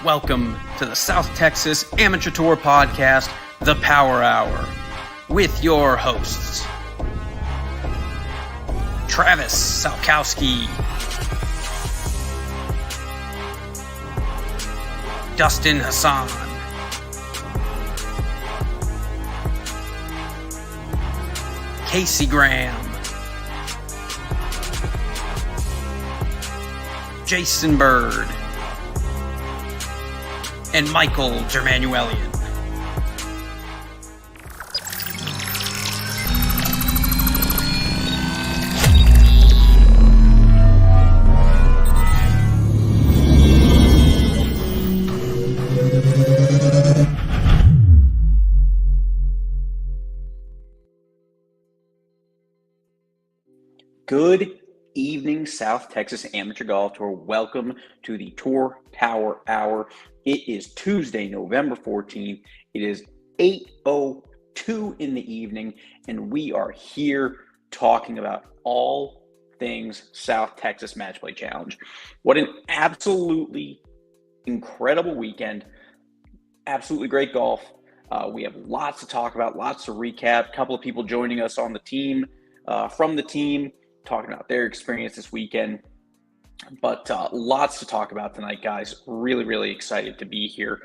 Welcome to the South Texas Amateur Tour Podcast, The Power Hour, with your hosts, Travis Salkowski, Dustin Hassan, Casey Graham, Jason Bird, and Michael Germanuelian. Good evening, South Texas Amateur Golf Tour. Welcome to the Tour Power Hour. It is Tuesday, November 14th. It is 8:02 in the evening, and we are here talking about all things South Texas Match Play Challenge. What an absolutely incredible weekend. Absolutely great golf. We have lots to talk about, lots to recap. A couple of people joining us on the team, from the team, talking about their experience this weekend. But lots to talk about tonight, guys. Really, really excited to be here.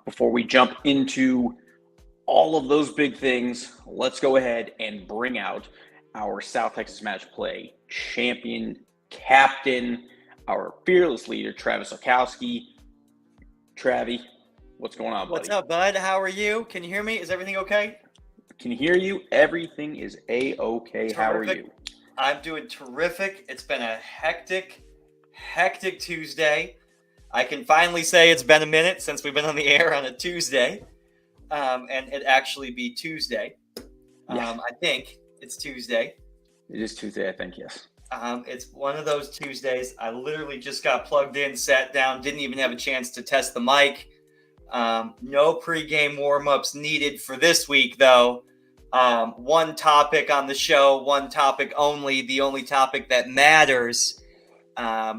Before we jump into all of those big things, let's go ahead and bring out our South Texas Match Play champion, captain, our fearless leader, Travis Salkowski. Travi, what's going on, buddy? What's up, bud? How are you? Can you hear me? Is everything okay? Can hear you. Everything is A-okay. How are you? I'm doing terrific. It's been a hectic Tuesday. I can finally say it's been a minute since we've been on the air on a Tuesday, and it actually be Tuesday. Yeah. I think it's Tuesday. It is Tuesday, I think, yes. It's one of those Tuesdays. I literally just got plugged in, sat down, didn't even have a chance to test the mic. No pregame warm-ups needed for this week, though. One topic on the show, one topic only. The only topic that matters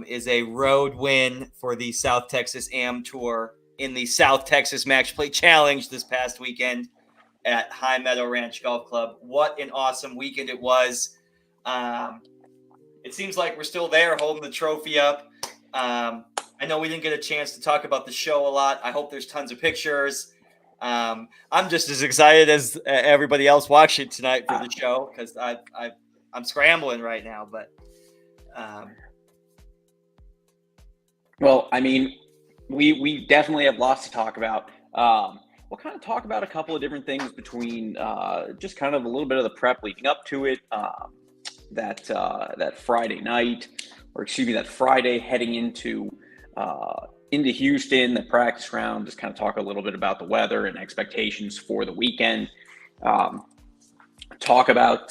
is a road win for the South Texas Am Tour in the South Texas Match Play Challenge this past weekend at Meadow Ranch Golf Club. What an awesome weekend it was. It seems like we're still there holding the trophy up. I know we didn't get a chance to talk about the show a lot. I hope there's tons of pictures. I'm just as excited as everybody else watching tonight for the show because I'm scrambling right now. But well, I mean, we definitely have lots to talk about. We'll kind of talk about a couple of different things between just kind of a little bit of the prep leading up to it. That Friday night, or excuse me, that Friday heading into Houston, the practice round, just kind of talk a little bit about the weather and expectations for the weekend. Talk about,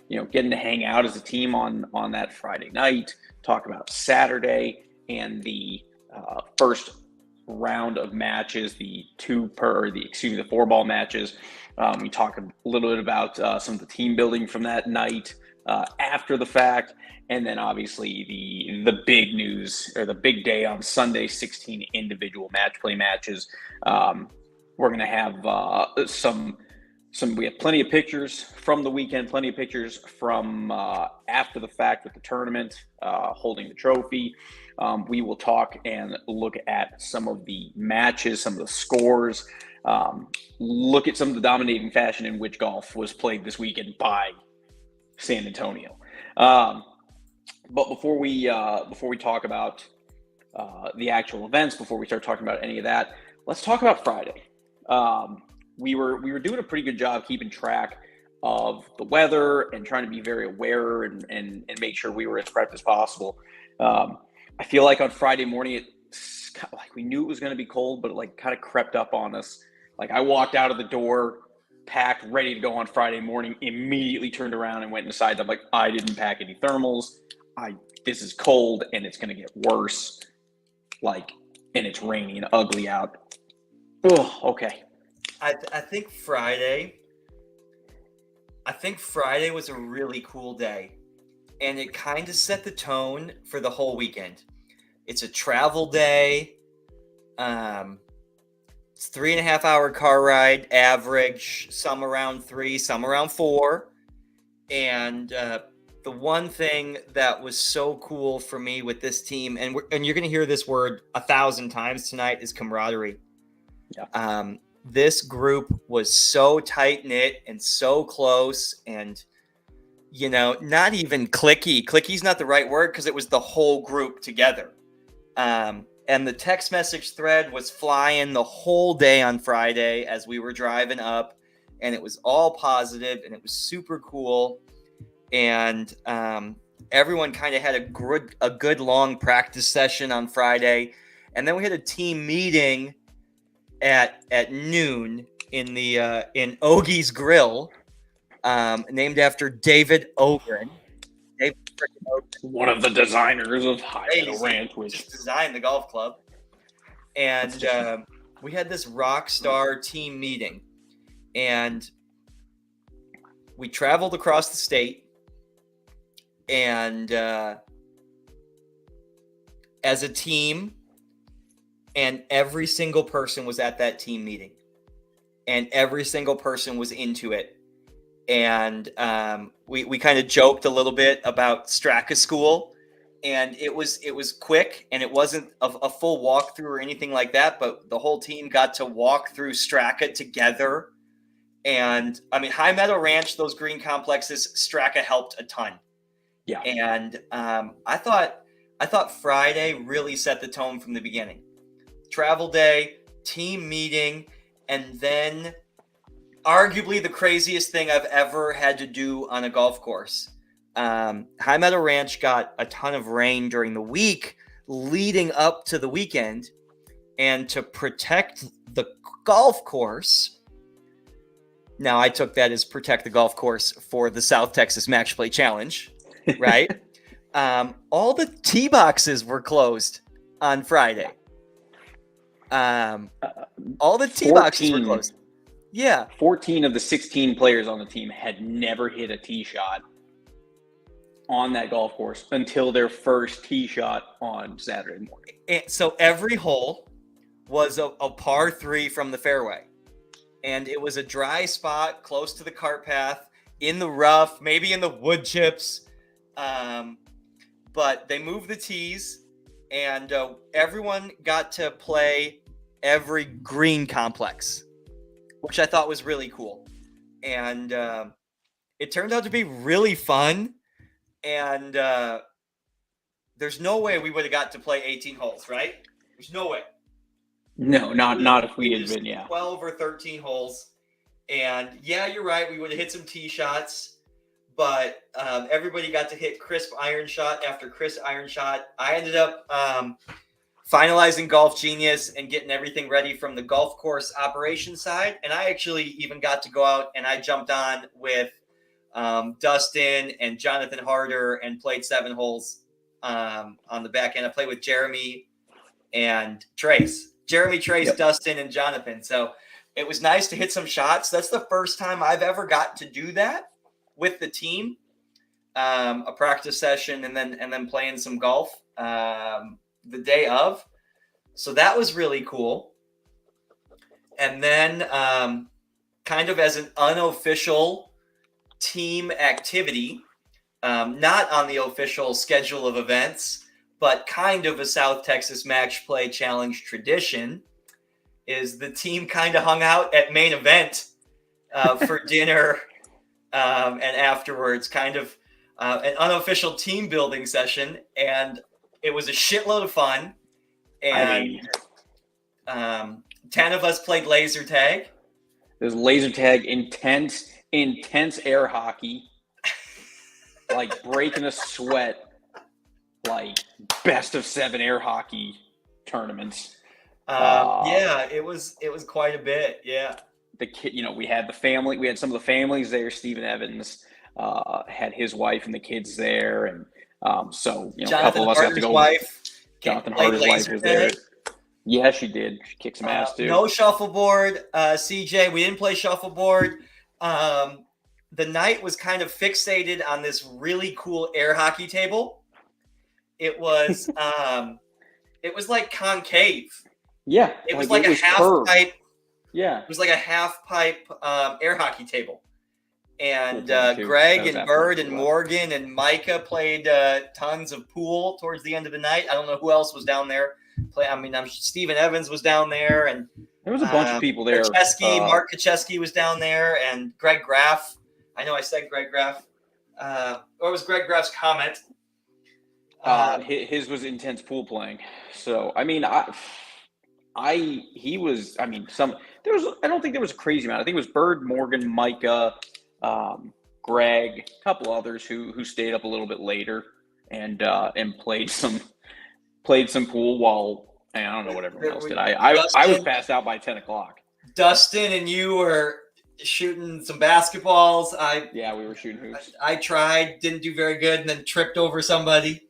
getting to hang out as a team on that Friday night, talk about Saturday and the first round of matches, the 4-ball matches. We talk a little bit about some of the team building from that night after the fact. And then obviously the big news, or the big day on Sunday, 16 individual match play matches. We're going to have we have plenty of pictures from the weekend, plenty of pictures from after the fact with the tournament, holding the trophy. We will talk and look at some of the matches, some of the scores, look at some of the dominating fashion in which golf was played this weekend by San Antonio. But before we talk about the actual events, before we start talking about any of that, let's talk about Friday. we were doing a pretty good job keeping track of the weather and trying to be very aware and make sure we were as prepped as possible. I feel like on Friday morning, it's kind of like we knew it was going to be cold, but it like kind of crept up on us. Like I walked out of the door, packed, ready to go on Friday morning, immediately turned around and went inside. I'm like, I didn't pack any thermals. This is cold and it's going to get worse. Like, and it's rainy and ugly out. Oh, okay. I think Friday was a really cool day, and it kind of set the tone for the whole weekend. It's a travel day. It's 3.5 hour car ride average, some around 3, some around 4. And the one thing that was so cool for me with this team, and you're going to hear this word 1,000 times tonight, is camaraderie. Yeah. This group was so tight-knit and so close and, not even cliquey. Cliquey's not the right word because it was the whole group together. And the text message thread was flying the whole day on Friday as we were driving up, and it was all positive and it was super cool. And everyone kind of had a good long practice session on Friday. And then we had a team meeting at noon in Ogie's Grill, named after David Ogren. David Ogren, one of the designers of Meadow Ranch, which designed the golf club. And we had this rock star team meeting, and we traveled across the state. And as a team, and every single person was at that team meeting, and every single person was into it. And we kind of joked a little bit about Straka School, and it was quick, and it wasn't a full walkthrough or anything like that, but the whole team got to walk through Straka together. And I mean, High Meadow Ranch, those green complexes, Straka helped a ton. Yeah. And I thought Friday really set the tone from the beginning. Travel day, team meeting, and then arguably the craziest thing I've ever had to do on a golf course. High Meadow Ranch got a ton of rain during the week leading up to the weekend, and to protect the golf course. Now, I took that as protect the golf course for the South Texas Match Play Challenge, right? All the tee boxes were closed on Friday. All the tee boxes were closed. Yeah. 14 of the 16 players on the team had never hit a tee shot on that golf course until their first tee shot on Saturday morning. And so every hole was a par 3 from the fairway. And it was a dry spot close to the cart path, in the rough, maybe in the wood chips. But they moved the tees, and everyone got to play every green complex, which I thought was really cool. And it turned out to be really fun. And there's no way we would have got to play 18 holes, right? There's no way. No, not if we had been, 12 or 13 holes. And yeah, you're right. We would have hit some tee shots, but everybody got to hit crisp iron shot after crisp iron shot. I ended up finalizing Golf Genius and getting everything ready from the golf course operation side. And I actually even got to go out and I jumped on with Dustin and Jonathan Harder and played 7 holes on the back end. I played with Jeremy and Trace. Yep. Dustin, and Jonathan. So it was nice to hit some shots. That's the first time I've ever got to do that with the team. A practice session and then playing some golf the day of. So that was really cool. And then kind of as an unofficial team activity, not on the official schedule of events, but kind of a South Texas Match Play Challenge tradition, is the team kind of hung out at main event for dinner and afterwards, kind of an unofficial team building session. And it was a shitload of fun. And 10 of us played laser tag. There's laser tag, intense air hockey, like breaking a sweat, like best of 7 air hockey tournaments. Yeah, it was quite a bit. Yeah. The kid, we had the family. We had some of the families there. Stephen Evans had his wife and the kids there, and so a couple Jonathan of us got to Harder's go. wife. Jonathan played Harder's wife laser was tag. there. Yeah, she did. She kicked some ass too. No shuffleboard, CJ. We didn't play shuffleboard. The night was kind of fixated on this really cool air hockey table. It was like concave. Yeah, it was like a half curved. pipe. Yeah, it was like a half pipe air hockey table. And Cool Greg and Bird and Morgan and Micah played tons of pool towards the end of the night. I don't know who else was down there. Stephen Evans was down there, and there was a bunch of people there. Mark Kacheski was down there, and Greg Graff. I know I said Greg Graff. Or was Greg Graff's comment? His was intense pool playing. So I don't think there was a crazy amount. I think it was Bird, Morgan, Micah, Greg, a couple others who stayed up a little bit later and played some pool while I don't know what everyone else did. I was passed out by 10 o'clock. Dustin and you were shooting some basketballs. We were shooting hoops. I tried, didn't do very good, and then tripped over somebody.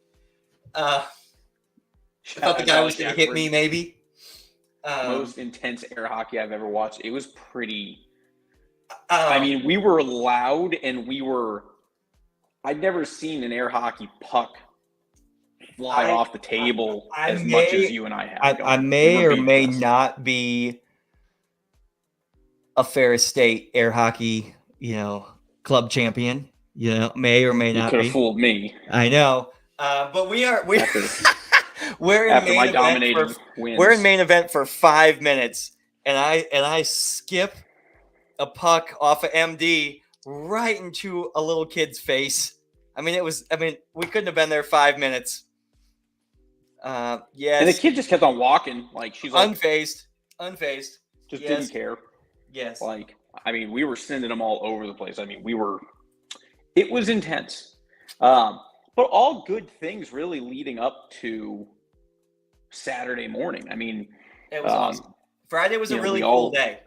I thought the guy was going to hit me, maybe. Most intense air hockey I've ever watched. It was pretty. We were loud, and I'd never seen an air hockey puck fly off the table as much as you and I have. I may or may not be a Ferris State air hockey, club champion. May or may not be. You could have fooled me. I know, but we're in main event for 5 minutes, and I skip a puck off of MD right into a little kid's face. We couldn't have been there 5 minutes. Yes. And the kid just kept on walking, like she's like unfazed. Just didn't care. Yes. We were sending them all over the place. It was intense. But all good things really leading up to Saturday morning. It was awesome. Friday was a really cool day.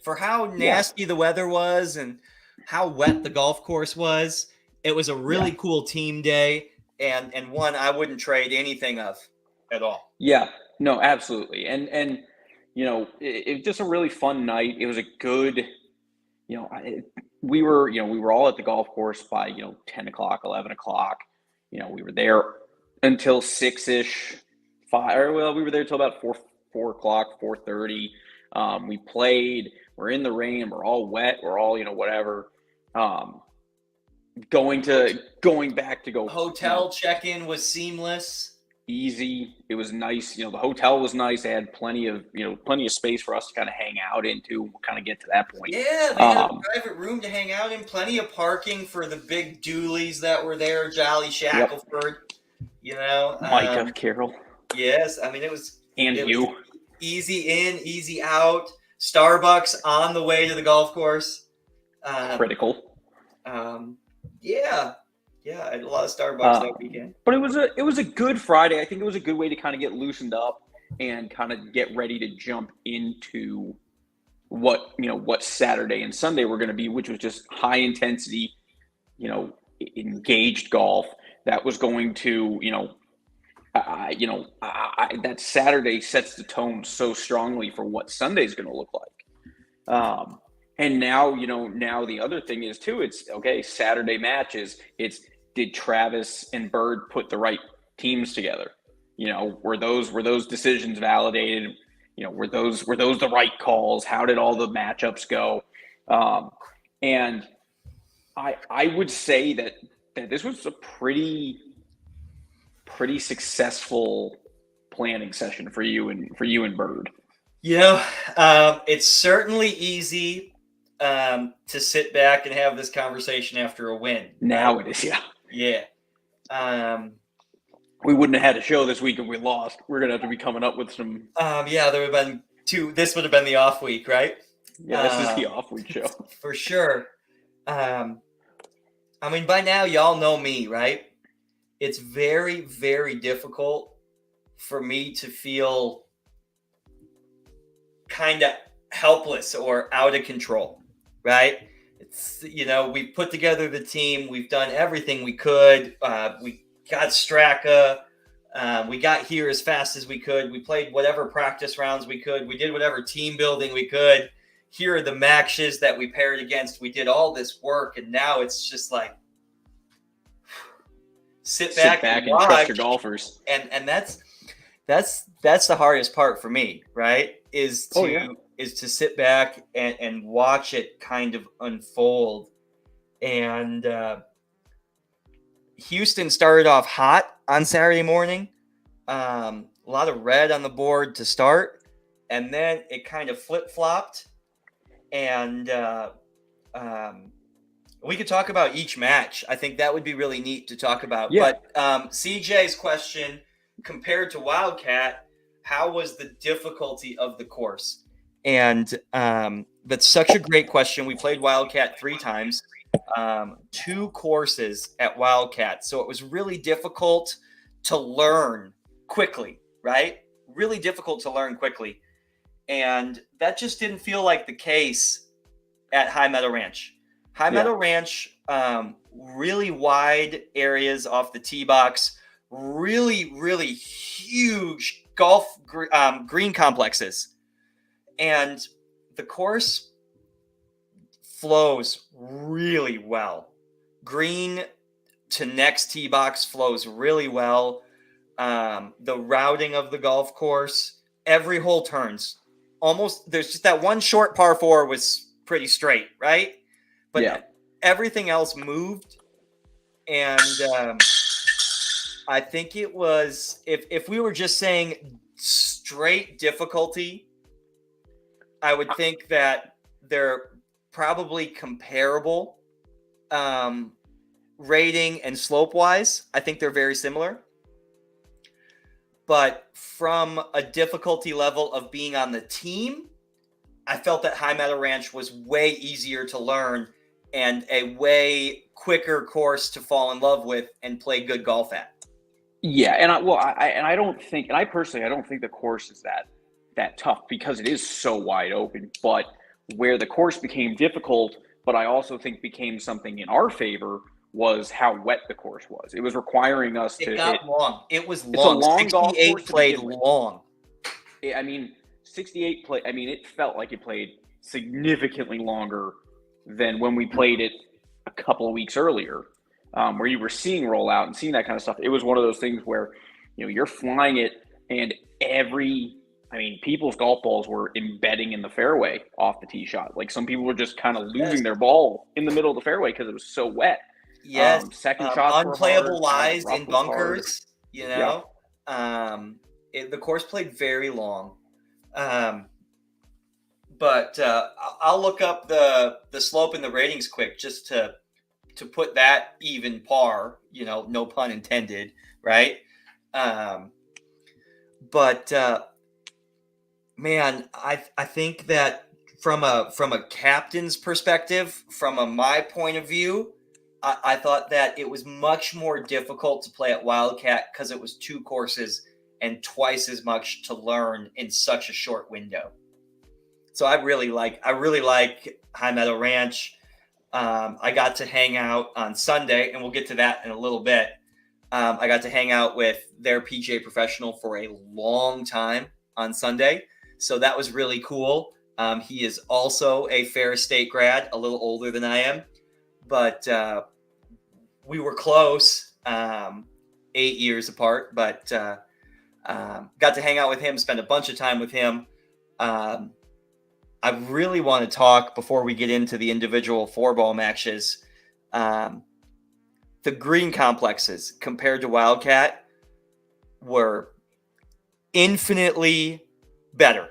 For how nasty the weather was and how wet the golf course was, it was a really cool team day. And one I wouldn't trade anything of at all. Yeah, no, absolutely. And it was just a really fun night. It was a good, we were all at the golf course by, 10 o'clock, 11 o'clock. We were there until 6-ish, 5. Well, we were there till about 4 o'clock, 4:30. We played. We're in the rain. We're all wet. We're all, whatever. Going back to go. Hotel check-in was seamless. Easy. It was nice. The hotel was nice. They had plenty of space for us to kind of hang out into. We'll kind of get to that point. Yeah, they had a private room to hang out in. Plenty of parking for the big dualies that were there. Jolly Shackelford. Micah, Carroll. Yes, it was. And it you. Was easy in, easy out. Starbucks on the way to the golf course. Critical. Yeah, I had a lot of Starbucks that weekend. But it was a good Friday. I think it was a good way to kind of get loosened up and kind of get ready to jump into what Saturday and Sunday were going to be, which was just high intensity, engaged golf that was going to, that Saturday sets the tone so strongly for what Sunday's going to look like. And now the other thing is too, it's okay. Saturday matches. Did Travis and Bird put the right teams together? Were those decisions validated? Were those the right calls? How did all the matchups go? And I would say that this was a pretty successful planning session for you and Bird. It's certainly easy to sit back and have this conversation after a win. Now it is, yeah. Yeah. We wouldn't have had a show this week if we lost. We're gonna have to be coming up with some. There would have been two. This would have been the off week, right? Yeah, this is the off-week show. For sure. I mean, by now, y'all know me, right? It's very, very difficult for me to feel kind of helpless or out of control, right? It's, we've put together the team. We've done everything we could. We got Straka. We got here as fast as we could. We played whatever practice rounds we could. We did whatever team building we could. Here are the matches that we paired against. We did all this work, and now it's just like sit back and watch. Trust your golfers. And that's the hardest part for me, right? Is to sit back and watch it kind of unfold. And Houston started off hot on Saturday morning. A lot of red on the board to start, and then it kind of flip-flopped. And we could talk about each match. I think that would be really neat to talk about. Yeah. But CJ's question, compared to Wildcat, how was the difficulty of the course? And that's such a great question. We played Wildcat 3 times, 2 courses at Wildcat. So it was really difficult to learn quickly, right? Really difficult to learn quickly. And that just didn't feel like the case at High Meadow Ranch. Meadow Ranch, really wide areas off the tee box, really, really huge golf green complexes. And the course flows really well. Green to next tee box flows really well. The routing of the golf course, every hole turns. Almost, there's just that one short par 4 was pretty straight, right? But everything else moved. And I think it was, if we were just saying straight difficulty, I would think that they're probably comparable rating and slope-wise. I think they're very similar. But from a difficulty level of being on the team, I felt that High Meadow Ranch was way easier to learn and a way quicker course to fall in love with and play good golf at. Yeah, and I don't think the course is that tough because it is so wide open. But where the course became difficult, but I also think became something in our favor, was how wet the course was. It was requiring us to hit long. It was long. It's a long 68 golf course played long. 68 play. I mean, it felt like it played significantly longer than when we played it a couple of weeks earlier, where you were seeing rollout and seeing that kind of stuff. It was one of those things where, you're flying it, and people's golf balls were embedding in the fairway off the tee shot. Like, some people were just kind of losing their ball in the middle of the fairway because it was so wet. Yes, second shots unplayable lies in bunkers. Yeah. The course played very long. But I'll look up the slope and the ratings quick just to put that even par. No pun intended, right? But man, I think that from a captain's perspective, from my point of view, I thought that it was much more difficult to play at Wildcat because it was 2 courses and twice as much to learn in such a short window. So I really like High Meadow Ranch. I got to hang out on Sunday, and we'll get to that in a little bit. I got to hang out with their PGA professional for a long time on Sunday. So that was really cool. He is also a Ferris State grad, a little older than I am. But we were close, 8 years apart. But got to hang out with him, spend a bunch of time with him. I really want to talk, before we get into the individual 4-ball matches, the green complexes compared to Wildcat were infinitely better.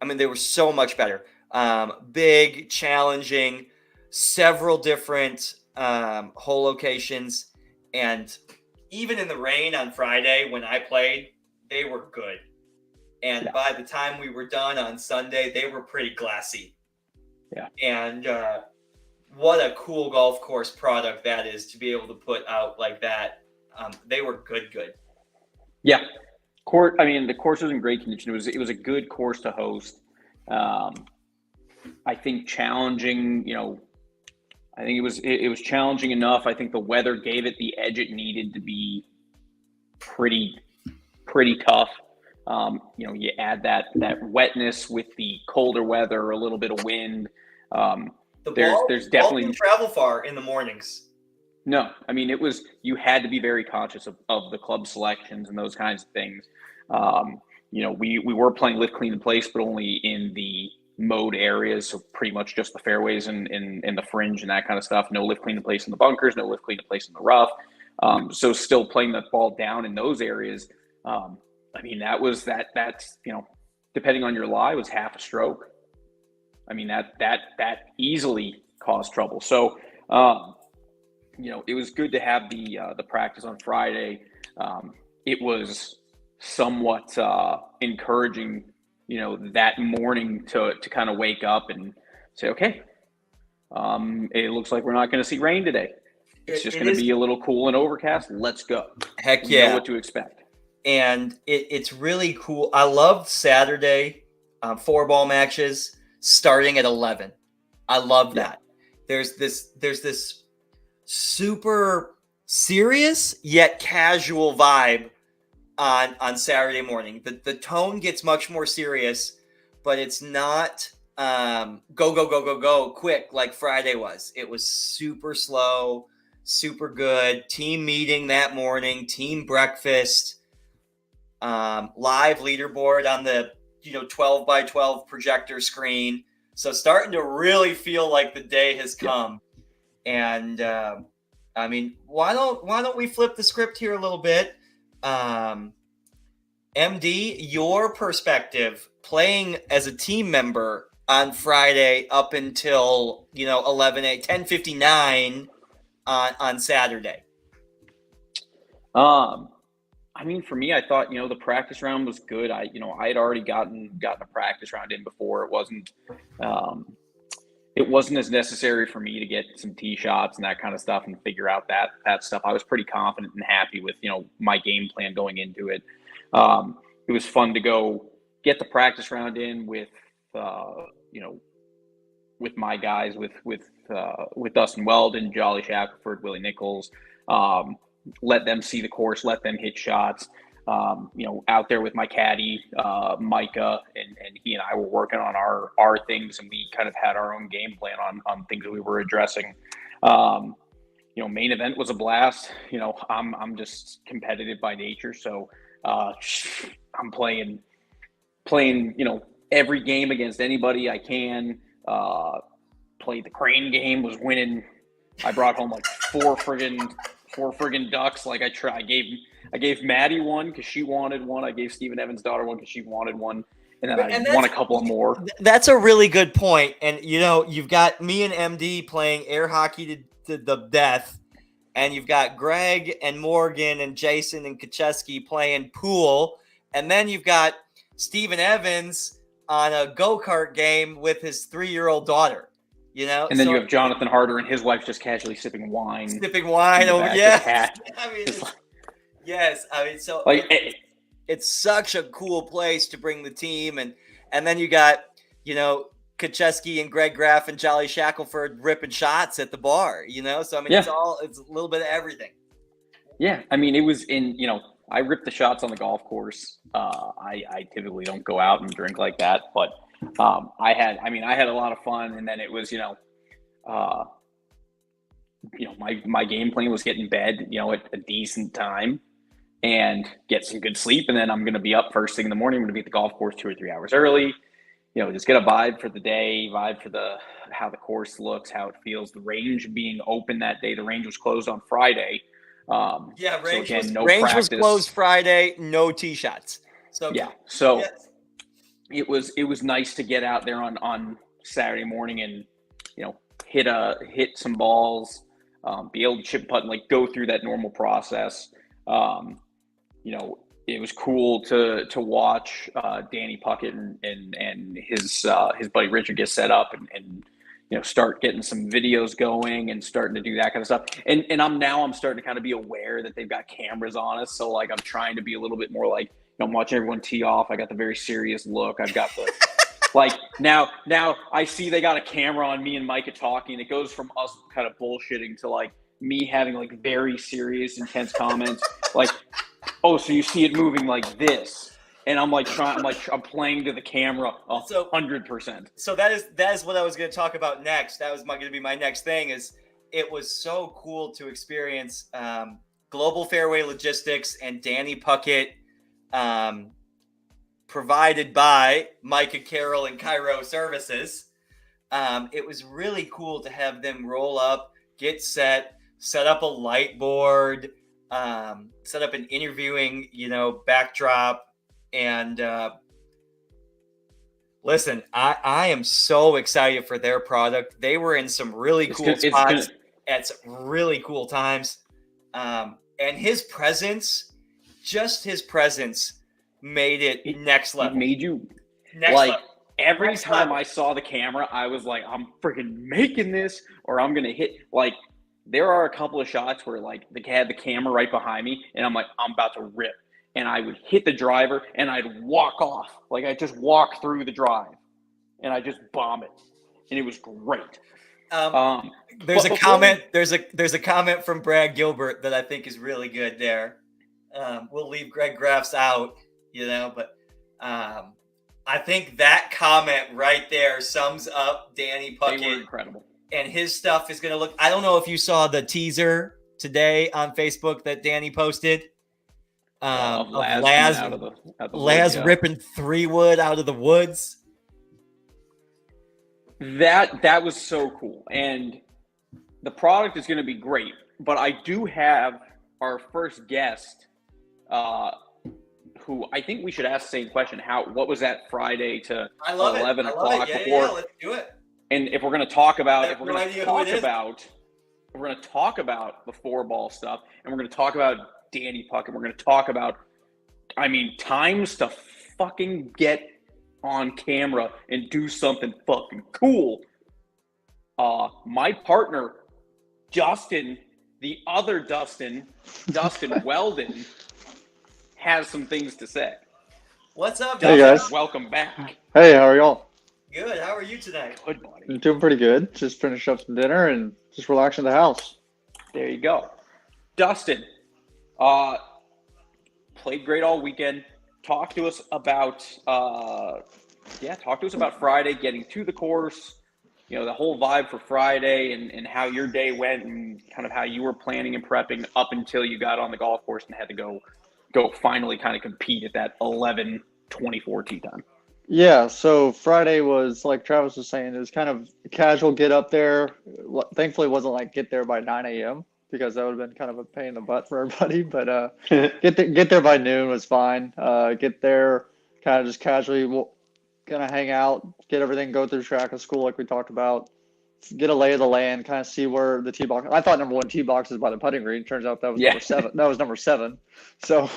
I mean, they were so much better. Big, challenging, several different hole locations. And even in the rain on Friday when I played, they were good. And by the time we were done on Sunday, they were pretty glassy. Yeah. And what a cool golf course product that is to be able to put out like that. They were good. Yeah. I mean, the course was in great condition. It was a good course to host. I think challenging, I think it was challenging enough. I think the weather gave it the edge it needed to be pretty tough. You add that wetness with the colder weather, a little bit of wind. The There's ball definitely didn't travel far in the mornings. no. I mean, you had to be very conscious of the club selections and those kinds of things. We were playing lift, clean, and place, but only in the mode areas, so pretty much just the fairways and in the fringe and that kind of stuff. No lift, clean, and place in the bunkers, no lift, clean, and place in the rough. So still playing that ball down in those areas. I mean, that's depending on your lie, was half a stroke. I mean, that easily caused trouble. So it was good to have the practice on Friday. It was somewhat encouraging, that morning to kind of wake up and say, okay, it looks like we're not going to see rain today. It's just going to be a little cool and overcast. Let's go. Heck We know what to expect. And it's really cool. I loved Saturday 4-ball matches starting at 11. I love that. There's this super serious yet casual vibe on Saturday morning. The tone gets much more serious, but it's not go quick like Friday was. It was super slow, super good. Team meeting that morning, team breakfast, live leaderboard on the 12 by 12 projector screen. So starting to really feel like the day has come. And I mean, why don't we flip the script here a little bit? MD, your perspective playing as a team member on Friday up until 10:59 on Saturday. I mean, for me, I thought, the practice round was good. I had already gotten a practice round in before. It wasn't as necessary for me to get some tee shots and that kind of stuff and figure out that stuff. I was pretty confident and happy with, my game plan going into it. It was fun to go get the practice round in with my guys, with Dustin Weldon, Jolly Shackelford, Willie Nichols. Let them see the course, let them hit shots. Out there with my caddy, Micah, and he and I were working on our things, and we kind of had our own game plan on things that we were addressing. Main event was a blast. I'm just competitive by nature, so I'm playing, every game against anybody I can. Played the crane game, was winning. I brought home like four friggin' ducks. Like I gave Maddie one because she wanted one. I gave Stephen Evans' daughter one because she wanted one. And then I won a couple more. That's a really good point. And, you've got me and MD playing air hockey to the death. And you've got Greg and Morgan and Jason and Kacheski playing pool. And then you've got Stephen Evans on a go-kart game with his 3-year-old daughter. And then you have Jonathan Harder and his wife just casually sipping wine. Over, yeah. I mean, yes. I mean, so it's such a cool place to bring the team, and then you got Kacheski and Greg Graff and Jolly Shackelford ripping shots at the bar. So I mean, it's a little bit of everything. Yeah, I mean, it was I ripped the shots on the golf course. I typically don't go out and drink like that, but I had a lot of fun, and then it was my game plan was get in bed at a decent time and get some good sleep, and then I'm going to be up first thing in the morning. I'm going to be at the golf course 2 or 3 hours early. Just get a vibe for the day, vibe for how the course looks, how it feels. The range being open that day. The range was closed on Friday. Range was closed Friday. No tee shots. So It was nice to get out there on Saturday morning and hit some balls, be able to chip putt and go through that normal process. It was cool to watch Danny Puckett and his buddy Richard get set up and start getting some videos going and starting to do that kind of stuff. And I'm starting to kind of be aware that they've got cameras on us. So like I'm trying to be a little bit more like, I'm watching everyone tee off. I got the very serious look. I've got the like now I see they got a camera on me and Micah talking. It goes from us kind of bullshitting to like me having like very serious, intense comments. Like, oh, so you see it moving like this. And I'm playing to the camera 100%. So that is what I was going to talk about next. That was going to be my next thing. Is it was so cool to experience Global Fairway Logistics and Danny Puckett, provided by Micah Carroll and Cairo Services. It was really cool to have them roll up, get set up a light board, set up an interviewing, backdrop. And listen, I am so excited for their product. They were in some really cool spots at some really cool times. And his presence made it next level. It made you next like level. Every Next time level. I saw the camera, I was like, I'm freaking making this, or I'm gonna hit. Like there are a couple of shots where like they had the camera right behind me, and I'm like, I'm about to rip. And I would hit the driver and I'd walk off. Like I just walk through the drive and I just bomb it. And it was great. There's a comment. There's a comment from Brad Gilbert that I think is really good there. We'll leave Greg Graffs out, but I think that comment right there sums up Danny Puckett. They were incredible. And his stuff is going to look, I don't know if you saw the teaser today on Facebook that Danny posted. Laz ripping 3-wood out of the woods. That was so cool, and the product is going to be great. But I do have our first guest, who I think we should ask the same question. What was that Friday to 11 o'clock before? Yeah, let's do it. And if we're going to talk about, we're going to talk about the 4-ball stuff, and we're going to talk about Danny Puckett. We're going to talk about, times to fucking get on camera and do something fucking cool. My partner, Dustin, the other Dustin Weldon, has some things to say. What's up, Dustin? Hey, guys. Welcome back. Hey, how are y'all? Good. How are you tonight? Good, buddy. I'm doing pretty good. Just finished up some dinner and just relaxing at the house. There you go. Dustin, played great all weekend. Talk to us about Friday, getting to the course, the whole vibe for Friday and how your day went and kind of how you were planning and prepping up until you got on the golf course and had to go finally kind of compete at that 11:24 tee time. Yeah, so Friday was, like Travis was saying, it was kind of a casual get up there. Thankfully, it wasn't like get there by 9 a.m. because that would have been kind of a pain in the butt for everybody. But get there by noon was fine. Get there kind of just casually, kind of hang out, get everything, go through track of school like we talked about, get a lay of the land, kind of see where the tee box. I thought number 1 tee box is by the putting green. Turns out that was number 7. That was number 7. So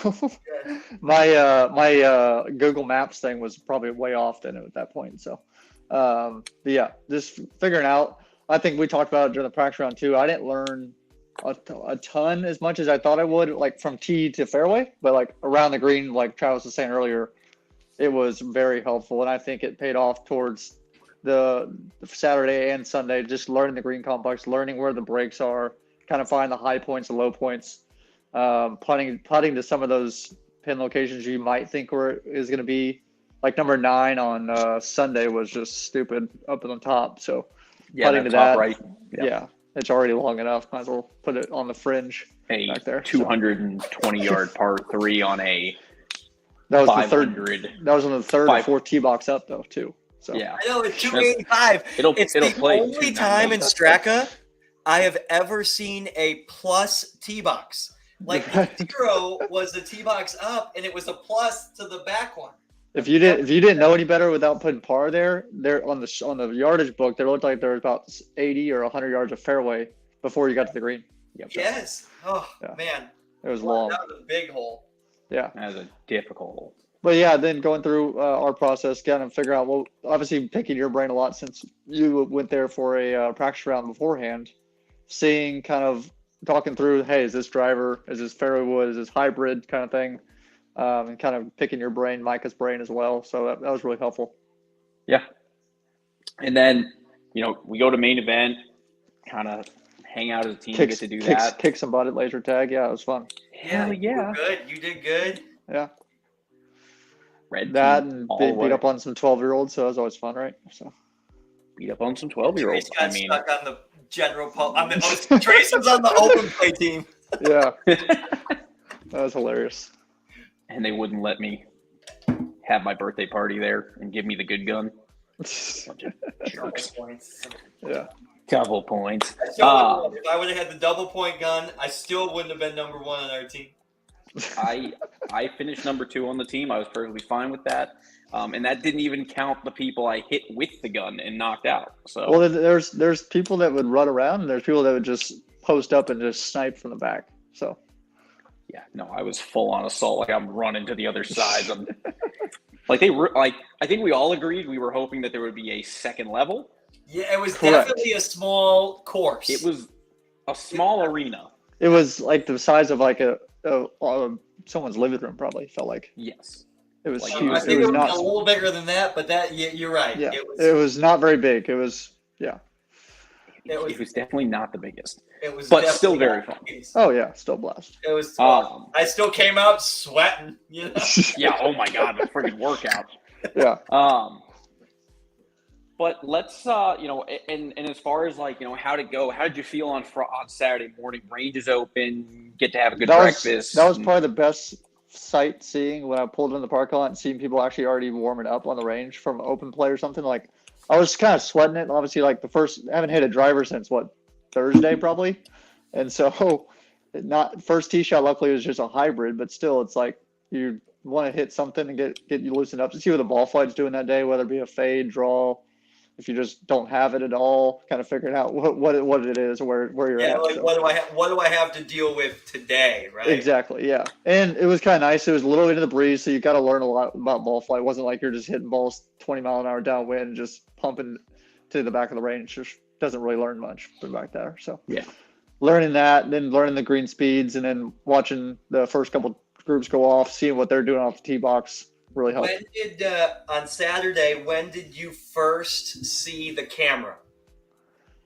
my Google Maps thing was probably way off then at that point. So but yeah, just figuring out. I think we talked about it during the practice round too. I didn't learn a ton as much as I thought I would, like from tee to fairway, but like around the green, like Travis was saying earlier, it was very helpful. And I think it paid off towards the Saturday and Sunday, just learning the green complex, learning where the breaks are, kind of find the high points and low points, putting to some of those pin locations you might think is going to be, like number 9 on Sunday was just stupid up on the top. So putting to that, right. Yeah, it's already long enough. Might as well put it on the fringe back there. 220-yard par 3 on a that was 500. The third. That was on the third or fourth tee box up though too. So yeah, I know it's 285. It's the only time in Straka I have ever seen a plus tee box. Like 0 was the tee box up, and it was a plus to the back one. If you didn't know any better without putting par there on the yardage book, there looked like there was about 80 or 100 yards of fairway before you got to the green. Yep. Yes. Oh, yeah. Man. It was long. That was a big hole. Yeah. That was a difficult hole. But yeah, then going through our process, kind of figure out, well, obviously picking your brain a lot since you went there for a practice round beforehand, seeing kind of talking through, hey, is this driver, is this fairway wood, is this hybrid kind of thing, and kind of picking your brain, Micah's brain as well. So that was really helpful. Yeah. And then, we go to main event, kind of hang out as a team, get to do that. Kick some butt at laser tag. Yeah, it was fun. Hell yeah. You were good. You did good. Yeah. Red that team and beat up on some 12-year-olds, so that was always fun, right? So beat up on some 12-year-olds. Trace got stuck on the general Trace was on the open play team. Yeah. That was hilarious. And they wouldn't let me have my birthday party there and give me the good gun. Bunch of jerks. Yeah. Couple points. If I would have had the double point gun, I still wouldn't have been number 1 on our team. I finished number 2 on the team. I was perfectly fine with that. And that didn't even count the people I hit with the gun and knocked out. So well, there's people that would run around, and there's people that would just post up and just snipe from the back. So yeah, no, I was full on assault. Like I'm running to the other side. I think we all agreed we were hoping that there would be a second level. Yeah, it was Correct. Definitely a small course. It was a small arena. It was like the size of like a someone's living room, probably felt like. Yes. It was Like, huge. I think it was not a little bigger than that, but you're right. Yeah, it was not very big. It was It was definitely not the biggest. It was, but still very fun. Oh yeah, still blast. It was. I still came out sweating. Yeah. Oh my god, a freaking workout. Yeah. But let's and as far as how to go, how did you feel on Saturday morning? Range is open, get to have a good breakfast. That was probably the best sightseeing when I pulled in the parking lot and seeing people actually already warming up on the range from open play or something. Like I was kind of sweating it. Obviously, like I haven't hit a driver since Thursday probably, and so not first tee shot. Luckily, it was just a hybrid, but still, it's like you want to hit something and get you loosened up to see what the ball flight's doing that day, whether it be a fade, draw. If you just don't have it at all, kind of figuring out what it is or where you're at. Like so. What do I have to deal with today, right? Exactly, yeah. And it was kind of nice. It was a little into the breeze, so you got to learn a lot about ball flight. It wasn't like you're just hitting balls 20 mile an hour downwind and just pumping to the back of the range. Just doesn't really learn much from back there. So yeah, learning that, and then learning the green speeds, and then watching the first couple groups go off, seeing what they're doing off the tee box. Really helped. On Saturday, when did you first see the camera?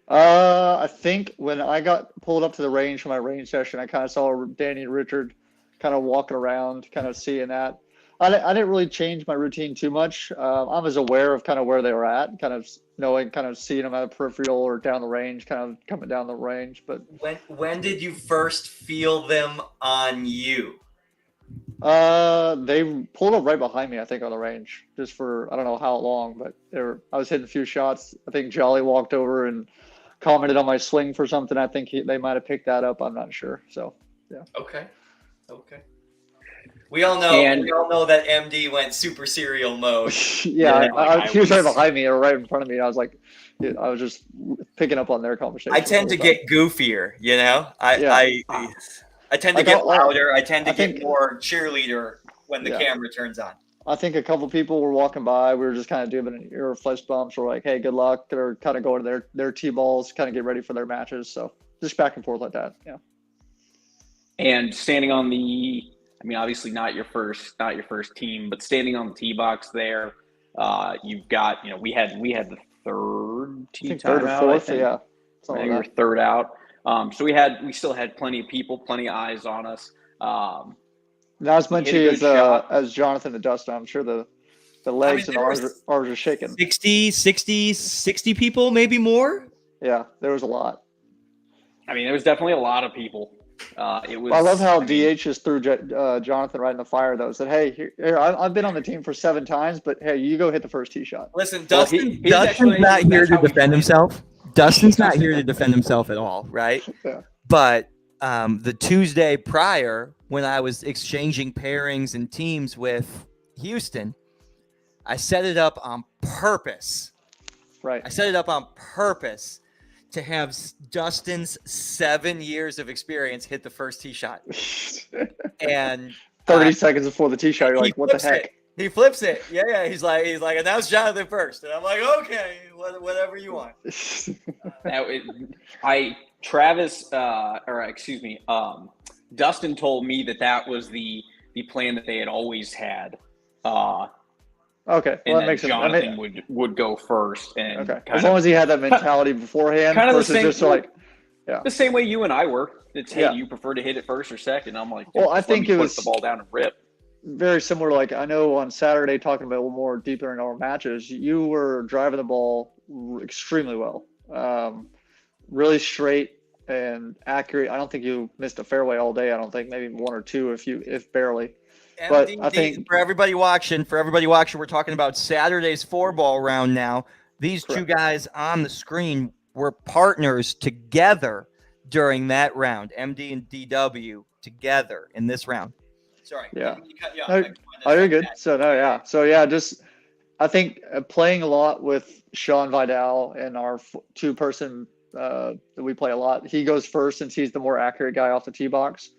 I think when I got pulled up to the range for my range session, I kind of saw Danny and Richard kind of walking around, kind of seeing that. I didn't really change my routine too much. I was aware of kind of where they were at, kind of knowing, kind of seeing them at the peripheral or down the range, kind of coming down the range. But when did you first feel them on you? They pulled up right behind me, I think, on the range, just for I don't know how long, but I was hitting a few shots. I think Jolly walked over and commented on my swing for something. I think they might have picked that up. I'm not sure. So yeah. Okay. We all know that MD went super serial mode. Yeah, he was right behind me or right in front of me. I was like, I was just picking up on their conversation. I tend to get goofier, I tend to get louder. I tend to get more cheerleader when the camera turns on. I think a couple people were walking by. We were just kind of doing ear flesh bumps. We're like, hey, good luck. They're kind of going to their tee balls, kind of get ready for their matches. So just back and forth like that. Yeah. And standing on obviously not your first team, but standing on the tee box there, you've got, we had the third tee time out. Fourth, yeah. I think we were third out. So we still had plenty of people, plenty of eyes on us. Not as much as Jonathan and Dustin. I'm sure the legs and arms are shaking. 60 people, maybe more. Yeah, there was a lot. There was definitely a lot of people. I love how DH just threw Jonathan right in the fire, though. Said, hey, here, I've been on the team for 7 times, but hey, you go hit the first tee shot. Listen, Dustin's not here to defend himself. Dustin's not here to defend himself at all, right? Yeah. But the Tuesday prior, when I was exchanging pairings and teams with Houston, I set it up on purpose. Right. I set it up on purpose to have Dustin's 7 years of experience hit the first tee shot. And 30 seconds before the tee shot, you're like, what the heck? He flips it. Yeah. He's like, announce Jonathan first, and I'm like, okay, whatever you want. Now, Travis, or excuse me, Dustin told me that was the plan that they had always had. Okay, And well, that then makes sense. Jonathan would go first, and okay, as long as he had that mentality beforehand, kind of the versus same, just like, yeah, the same way you and I were. It's, hey, yeah. do you prefer to hit it first or second? I'm like, Well, I just let think me it put was the ball down and rip. very similar. Like I know on Saturday, talking about a little more deeper in our matches, you were driving the ball extremely well, really straight and accurate. I don't think you missed a fairway all day. I don't think, maybe one or two, if barely. But I think for everybody watching, we're talking about Saturday's 4-ball round now. These two guys on the screen were partners together during that round. MD and DW together in this round. Sorry. Yeah. No, you're good. So just I think playing a lot with Sean Vidal and our two-person that we play a lot. He goes first since he's the more accurate guy off the tee box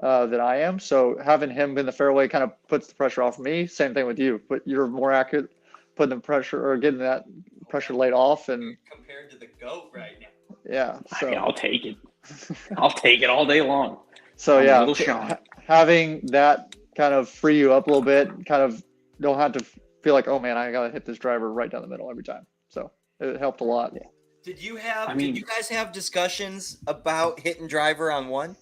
than I am. So having him in the fairway kind of puts the pressure off me. Same thing with you, but you're more accurate, putting the pressure or getting that pressure laid off. And compared to the GOAT right now. Yeah. So I mean, I'll take it. I'll take it all day long. So I'm little Sean. Having that kind of free you up a little bit, kind of don't have to feel like, oh man, I gotta hit this driver right down the middle every time. So it helped a lot. Yeah. Did you guys have discussions about hitting driver on one?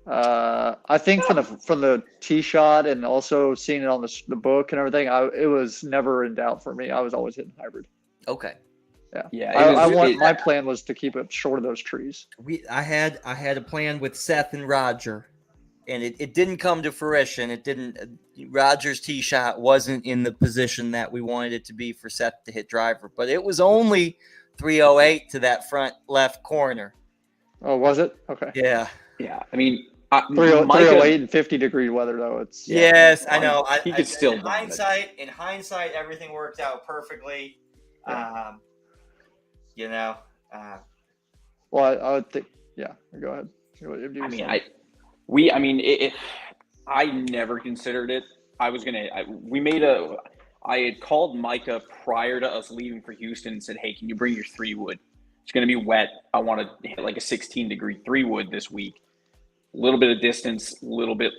I think from the tee shot and also seeing it on the book and everything, it was never in doubt for me. I was always hitting hybrid. Okay. Yeah. My plan was to keep it short of those trees. I had a plan with Seth and Roger, and it didn't come to fruition. It didn't. Roger's tee shot wasn't in the position that we wanted it to be for Seth to hit driver, but it was only 308 to that front left corner. Oh, was it? Okay. Yeah. Yeah. I mean, 308 and 50-degree weather though. It's yes, I know. He could still. In hindsight, everything worked out perfectly. Yeah. Well, I would think. Yeah. Go ahead. I never considered it. I had called Micah prior to us leaving for Houston and said, hey, can you bring your 3-wood? It's going to be wet. I want to hit like a 16-degree 3-wood this week. A little bit of distance, little bit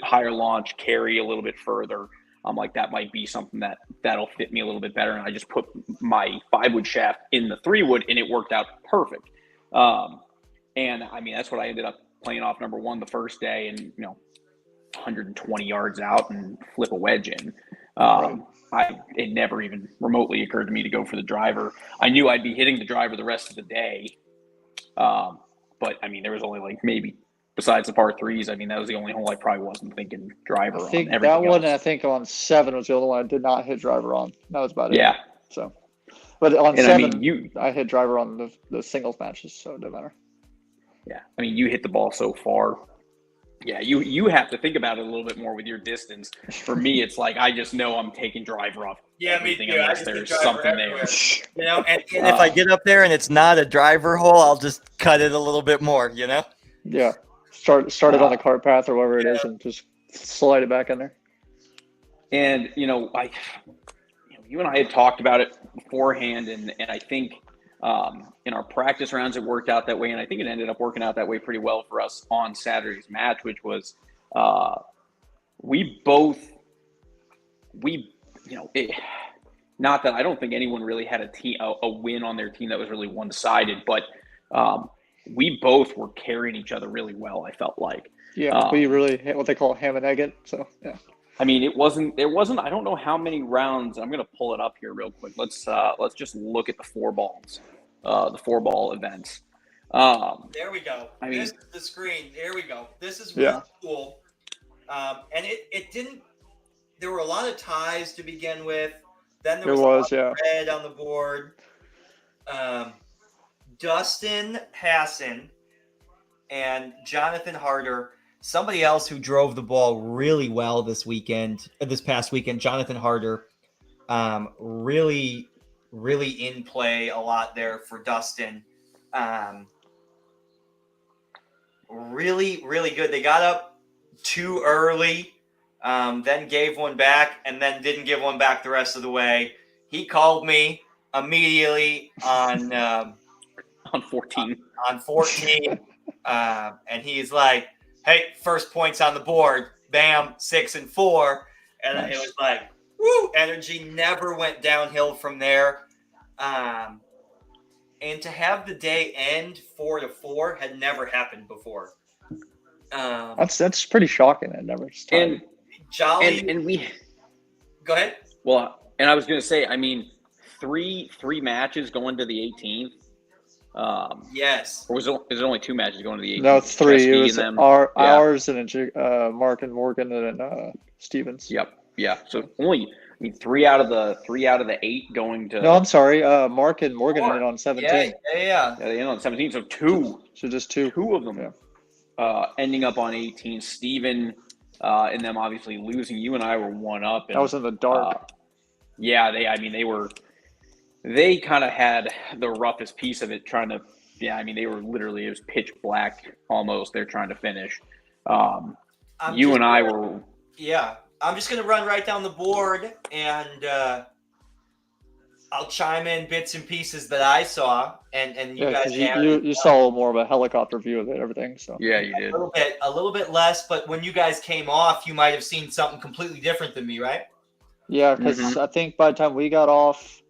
higher launch, carry a little bit further. I'm like, that might be something that'll fit me a little bit better. And I just put my 5-wood shaft in the 3-wood and it worked out perfect. And I mean, that's what I ended up playing off number one the first day and, 120 yards out and flip a wedge in. It never even remotely occurred to me to go for the driver. I knew I'd be hitting the driver the rest of the day. But I mean, there was only maybe besides the par threes. I mean, that was the only hole I probably wasn't thinking driver on. Everything that one, else. I think on 7 was the only one I did not hit driver on. That was about it. Yeah. So, but on 7, I mean, I hit driver on the singles matches, so it doesn't matter. Yeah. I mean, you hit the ball so far. Yeah, you have to think about it a little bit more with your distance. For me, it's like I just know I'm taking driver off. Yeah, me too. Unless there's something there. And if I get up there and it's not a driver hole, I'll just cut it a little bit more. Yeah. Start it on the cart path or whatever it is, and just slide it back in there. And you and I had talked about it beforehand, and I think in our practice rounds it worked out that way, and I think it ended up working out that way pretty well for us on Saturday's match, which was not that I don't think anyone really had a win on their team that was really one-sided, but we both were carrying each other really well, I felt like. Yeah, we really hit what they call ham and egg it. So, yeah. I mean, there wasn't, I don't know how many rounds. I'm going to pull it up here real quick. Let's just look at the 4-balls, the 4-ball events. There we go. This is the screen. There we go. This is really cool. And it didn't, there were a lot of ties to begin with. Then there was a lot of red on the board. Dustin Hassan and Jonathan Harder, somebody else who drove the ball really well this past weekend, Jonathan Harder, really, really in play a lot there for Dustin. Really, really good. They got up too early then gave one back, and then didn't give one back the rest of the way. He called me immediately on 14. On 14, and he's like, "Hey, first points on the board, bam, 6 and 4," and Nice. it was like, woo! Energy never went downhill from there. And to have the day end 4-4 had never happened before. That's pretty shocking. It never started. And Jolly, and we go ahead. Well, and I was going to say, I mean, three matches going to the 18th. Yes. Or is it only 2 matches going to the 18th? No, it's 3. It was ours and Mark and Morgan and then Stevens. Yep. Yeah. So only 3 out of the 8 going to. No, I'm sorry. Mark and Morgan ended on 17. Yeah. They ended on 17. So 2. So just 2. 2 of them ending up on 18. Steven and them obviously losing. You and I were 1 up. And, I was in the dark. Yeah, they kind of had the roughest piece of it trying to. Yeah, I mean, they were literally, it was pitch black almost. They're trying to finish. You and I were. Yeah. I'm just going to run right down the board, and I'll chime in bits and pieces that I saw, and you guys. You saw more of a helicopter view of everything. So yeah, you did a little bit less. But when you guys came off, you might have seen something completely different than me, right? Yeah, because I think by the time we got off,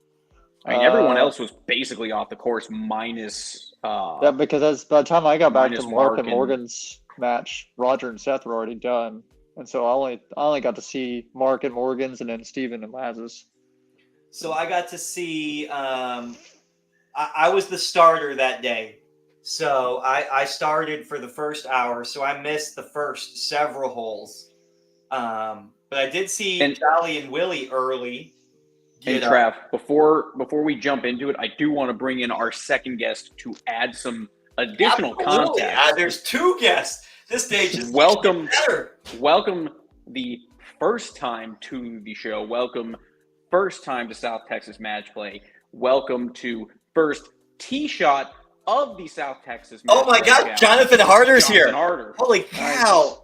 I mean, everyone else was basically off the course minus. Yeah, because by the time I got back to Mark and and Morgan's match, Roger and Seth were already done. And so I only got to see Mark and Morgan's and then Steven and Laz's. So I got to see I was the starter that day. So I started for the first hour, so I missed the first several holes. But I did see Jolly and Willie early. And Trav, before we jump into it, I do want to bring in our second guest to add some additional context. There's 2 guests. This stage is welcome better. The first time to the show. Welcome first time to South Texas Match Play. Welcome to first tee shot of the South Texas Match Oh my Play. God, Jonathan Harder's here. Harder. Holy cow.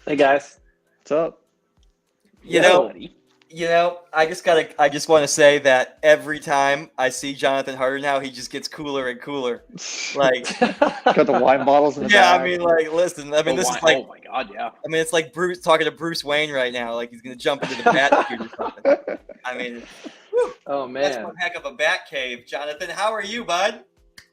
Hey guys. What's up? You know, I just want to say that every time I see Jonathan Harder now, he just gets cooler and cooler. Like, got the wine bottles in the yeah, bag. I mean, like, listen, I mean, this is like, oh my God, yeah. I mean, it's like Bruce talking to Bruce Wayne right now, like he's gonna jump into the bat cave or something. I mean, whew, Oh man. that's one heck of a bat cave. Jonathan, how are you, bud?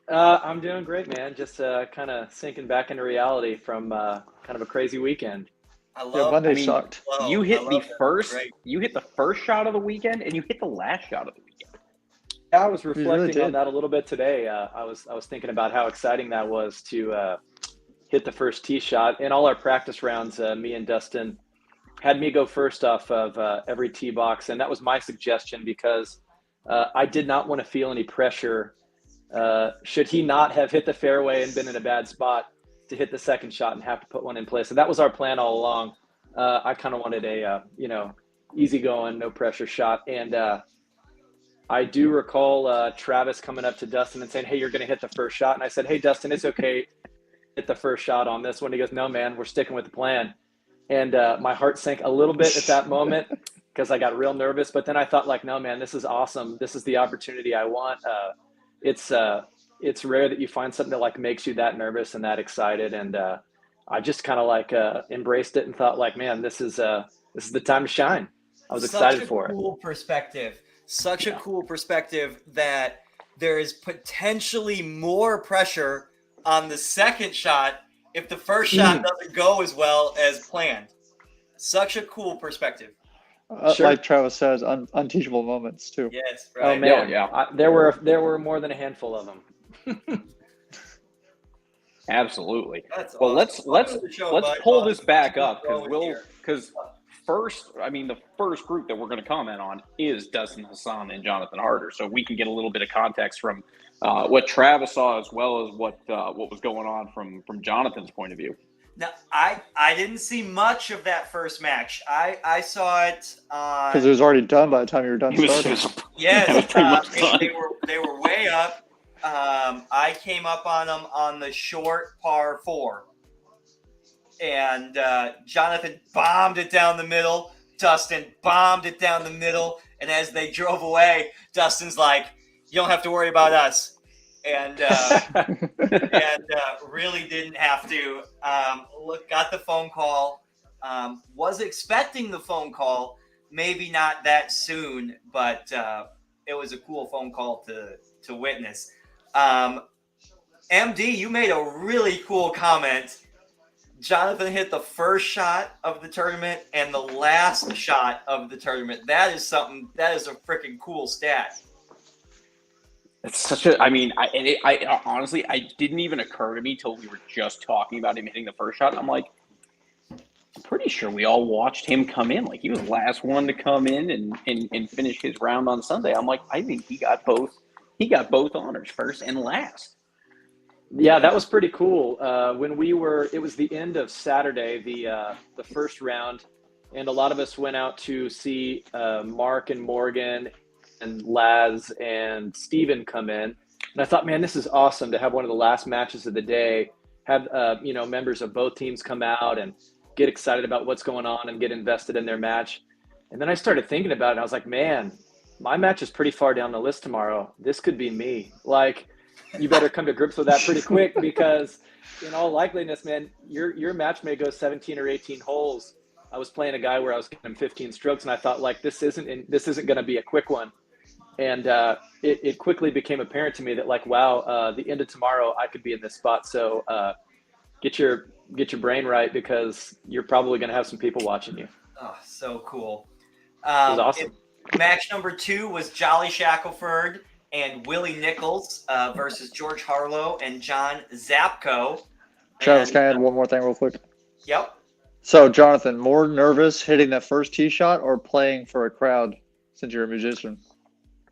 I'm doing great, man. Just kind of sinking back into reality from kind of a crazy weekend. Monday sucked. You hit the first shot of the weekend, and you hit the last shot of the weekend. I was reflecting on that a little bit today. I was thinking about how exciting that was to hit the first tee shot. In all our practice rounds, me and Dustin had me go first off of every tee box, and that was my suggestion because I did not want to feel any pressure. Should he not have hit the fairway and been in a bad spot to hit the second shot and have to put one in place. So that was our plan all along. I kind of wanted a, easygoing, no pressure shot. And I do recall Travis coming up to Dustin and saying, "Hey, you're going to hit the first shot." And I said, "Hey, Dustin, it's okay. Hit the first shot on this one." He goes, "No, man, we're sticking with the plan." And my heart sank a little bit at that moment because I got real nervous. But then I thought, like, no, man, this is awesome. This is the opportunity I want. It's rare that you find something that like makes you that nervous and that excited. And I just kind of like embraced it and thought like, man, this is the time to shine. I was excited for it. Such a cool perspective that there is potentially more pressure on the second shot if the first shot doesn't go as well as planned. Such a cool perspective. Sure. Like Travis says, unteachable moments too. Yes, right. Oh man, yeah. There were more than a handful of them. Absolutely. That's well, awesome. let's pull this back up because the first group that we're going to comment on is Dustin Hassan and Jonathan Harder, so we can get a little bit of context from what Travis saw as well as what was going on from Jonathan's point of view. Now, I didn't see much of that first match. I saw it because it was already done by the time you were done starting. Yes, they were way up. I came up on them on the short par 4, and Jonathan bombed it down the middle. Dustin bombed it down the middle, and as they drove away, Dustin's like, "You don't have to worry about us," and really didn't have to. Got the phone call. Was expecting the phone call. Maybe not that soon, but it was a cool phone call to witness. MD, you made a really cool comment. Jonathan hit the first shot of the tournament and the last shot of the tournament. That is a freaking cool stat. It's such a, I mean, I honestly, I didn't even occur to me till we were just talking about him hitting the first shot. I'm like, I'm pretty sure we all watched him come in. Like, he was the last one to come in and finish his round on Sunday. I'm like, I think he got both honors, first and last. Yeah, that was pretty cool. It was the end of Saturday, the first round, and a lot of us went out to see Mark and Morgan and Laz and Steven come in. And I thought, man, this is awesome to have one of the last matches of the day, have members of both teams come out and get excited about what's going on and get invested in their match. And then I started thinking about it, and I was like, man, my match is pretty far down the list tomorrow. This could be me. Like, you better come to grips with that pretty quick, because in all likeliness, man, your match may go 17 or 18 holes. I was playing a guy where I was getting him 15 strokes, and I thought, like, this isn't going to be a quick one. And it quickly became apparent to me that, like, wow, the end of tomorrow, I could be in this spot. So get your brain right, because you're probably going to have some people watching you. Oh, so cool. It was awesome. Match number 2 was Jolly Shackelford and Willie Nichols versus George Harlow and John Zapko. Travis, can I add one more thing real quick? Yep. So, Jonathan, more nervous hitting that first tee shot or playing for a crowd since you're a musician?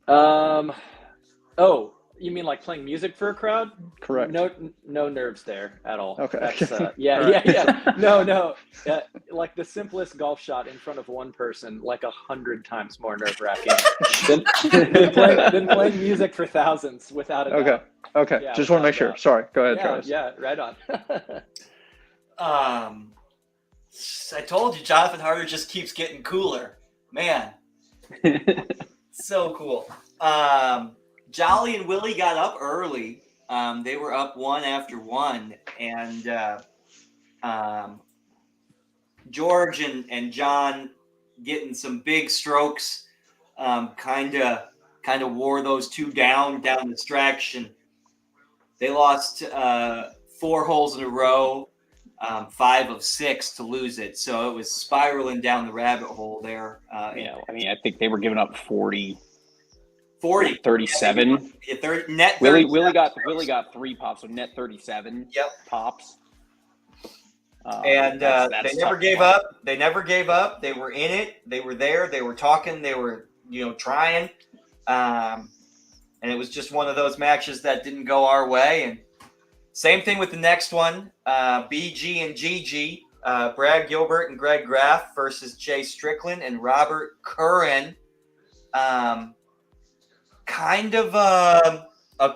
Oh, you mean like playing music for a crowd? Correct. No nerves there at all. Okay. That's, yeah. No. Like the simplest golf shot in front of one person, like 100 times more nerve-wracking than playing music for thousands, without a doubt. Okay. Yeah, just want to make sure. Sorry. Go ahead, Travis. Yeah, right on. I told you, Jonathan Harder just keeps getting cooler. Man. So cool. Jolly and Willie got up early. They were up one after one, and George and John getting some big strokes, kind of wore those two down the stretch, and they lost 4 holes in a row, 5 of 6 to lose it. So it was spiraling down the rabbit hole there. I mean, I think they were giving up 40, 37. Yeah, net 37. Willie got 3 pops, so net 37 pops. And they never gave up. They never gave up. They were in it. They were there. They were talking. They were, trying. And it was just one of those matches that didn't go our way. And same thing with the next one, BG and GG, Brad Gilbert and Greg Graff versus Jay Strickland and Robert Curran. Kind of a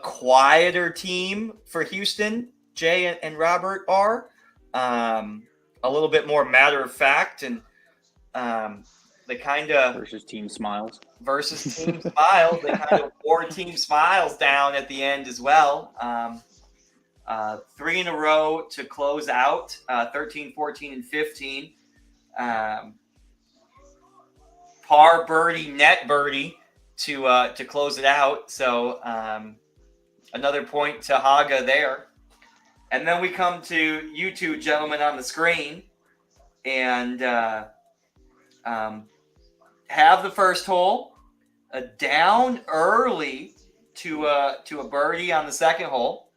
quieter team for Houston. Jay and Robert are a little bit more matter of fact, and they kind of versus Team Smiles. They kind of wore Team Smiles down at the end as well. 3 in a row to close out, 13, 14, and 15. Par birdie, net birdie to close it out. So another point to Haga there. And then we come to you two gentlemen on the screen and have the first hole down early to a birdie on the second hole.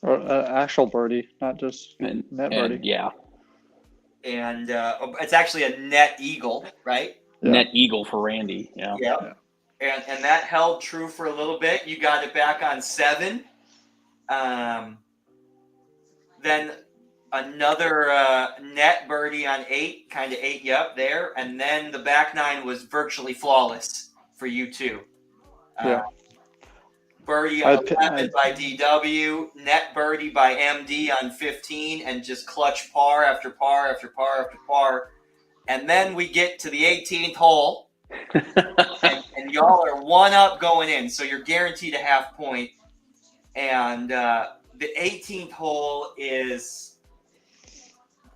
Or actual birdie, not just net birdie. Yeah. And it's actually a net eagle, right? Yeah. Net eagle for Randy. Yeah. And that held true for a little bit. You got it back on 7. Then another net birdie on 8, kind of ate you up there. And then the back 9 was virtually flawless for you two. birdie on 11 by DW, net birdie by MD on 15, and just clutch par after par after par after par. And then we get to the 18th hole, and y'all are one up going in, so you're guaranteed a half point. And the 18th hole is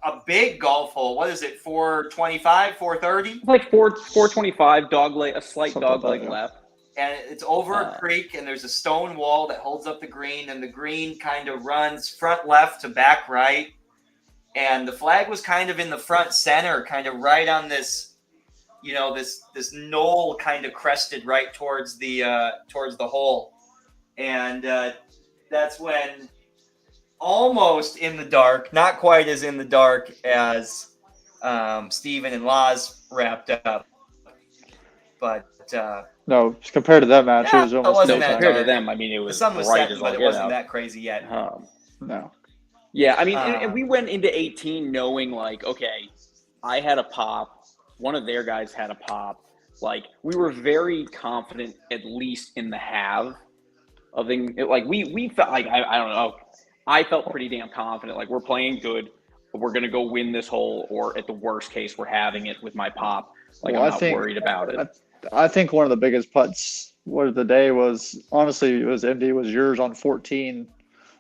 a big golf hole. What is it, 425, 430? Like 425, a slight Something dog leg like that. left. And it's over a creek, and there's a stone wall that holds up the green, and the green kind of runs front left to back right. And the flag was kind of in the front center, kind of right on this, this knoll kind of crested right towards the hole. And that's when, almost in the dark, not quite as in the dark as Steven and Laz wrapped up, but No, compared to that match, Yeah, it was it almost wasn't no that time. Compared to them, I mean, it the was sun was bright setting, as but all it get wasn't out. that crazy yet. No. Yeah, I mean, and we went into 18 knowing, like, okay, I had a pop. One of their guys had a pop. Like, we were very confident, at least in the have of things. Like, we felt like, I don't know, I felt pretty damn confident. Like, we're playing good, but we're going to go win this hole, or at the worst case, we're having it with my pop. Like, Well, I'm not worried about it. I think one of the biggest putts of the day was, honestly, it was MD, was yours on 14.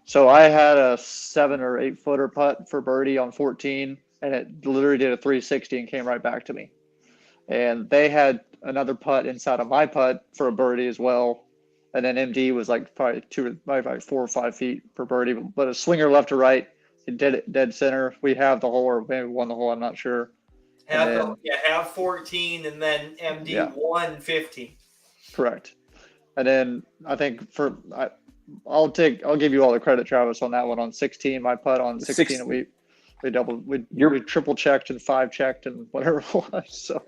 So I had a 7 or 8 footer putt for birdie on 14, and it literally did a 360 and came right back to me. And they had another putt inside of my putt for a birdie as well. And then MD was like probably 4 or 5 feet for birdie, but a swinger left to right, it did it dead center. We have the hole, or maybe won the hole, I'm not sure. Have 14, and then MD won 15. Correct. And then I think I'll give you all the credit, Travis, on that one. On 16, my putt on 16, we triple checked and 5 checked and whatever it was. So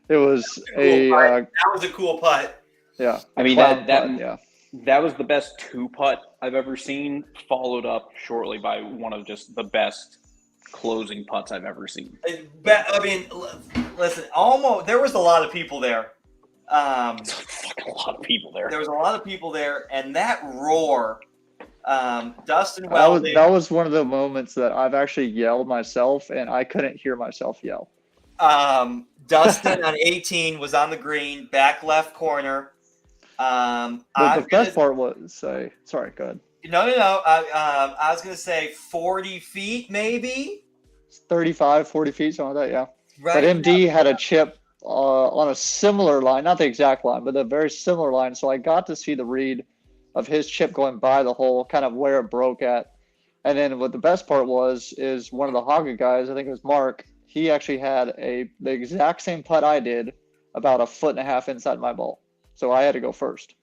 it was that was a cool putt. Yeah. I mean, that was the best 2 putt I've ever seen, followed up shortly by one of just the best closing putts I've ever seen. I mean, listen, there was a lot of people there. A lot of people there. There was a lot of people there, and that roar, Dustin Welding. That was one of the moments that I've actually yelled myself, and I couldn't hear myself yell. Dustin on 18 was on the green, back left corner. The best part was, sorry, go ahead. No. I was going to say 40 feet, maybe? 35, 40 feet, something like that, yeah. Right. But MD had a chip on a similar line, not the exact line, but a very similar line. So I got to see the read of his chip going by the hole, kind of where it broke at. And then what the best part is one of the Haga guys, I think it was Mark, he actually had the exact same putt I did, about 1.5 feet inside my ball. So I had to go first.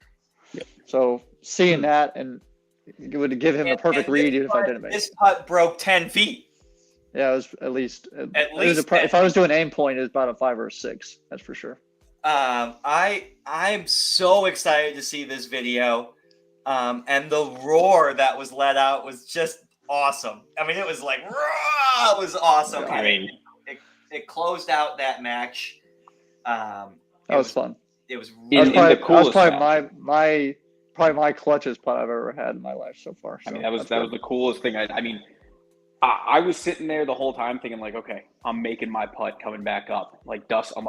Yep. So seeing that, and it would give him the perfect read even if I didn't make it. This putt broke 10 feet. Yeah, it was at least if I was doing aim point, it was about a 5 or a 6. That's for sure. I'm so excited to see this video, and the roar that was let out was just awesome. I mean, it was like raw. It was awesome. I mean, it closed out that match. That was fun. It was really the coolest. That was probably my clutchest putt I've ever had in my life so far. So I mean, that was the coolest thing. I mean, I was sitting there the whole time thinking, like, okay, I'm making my putt coming back up. Like, Dustin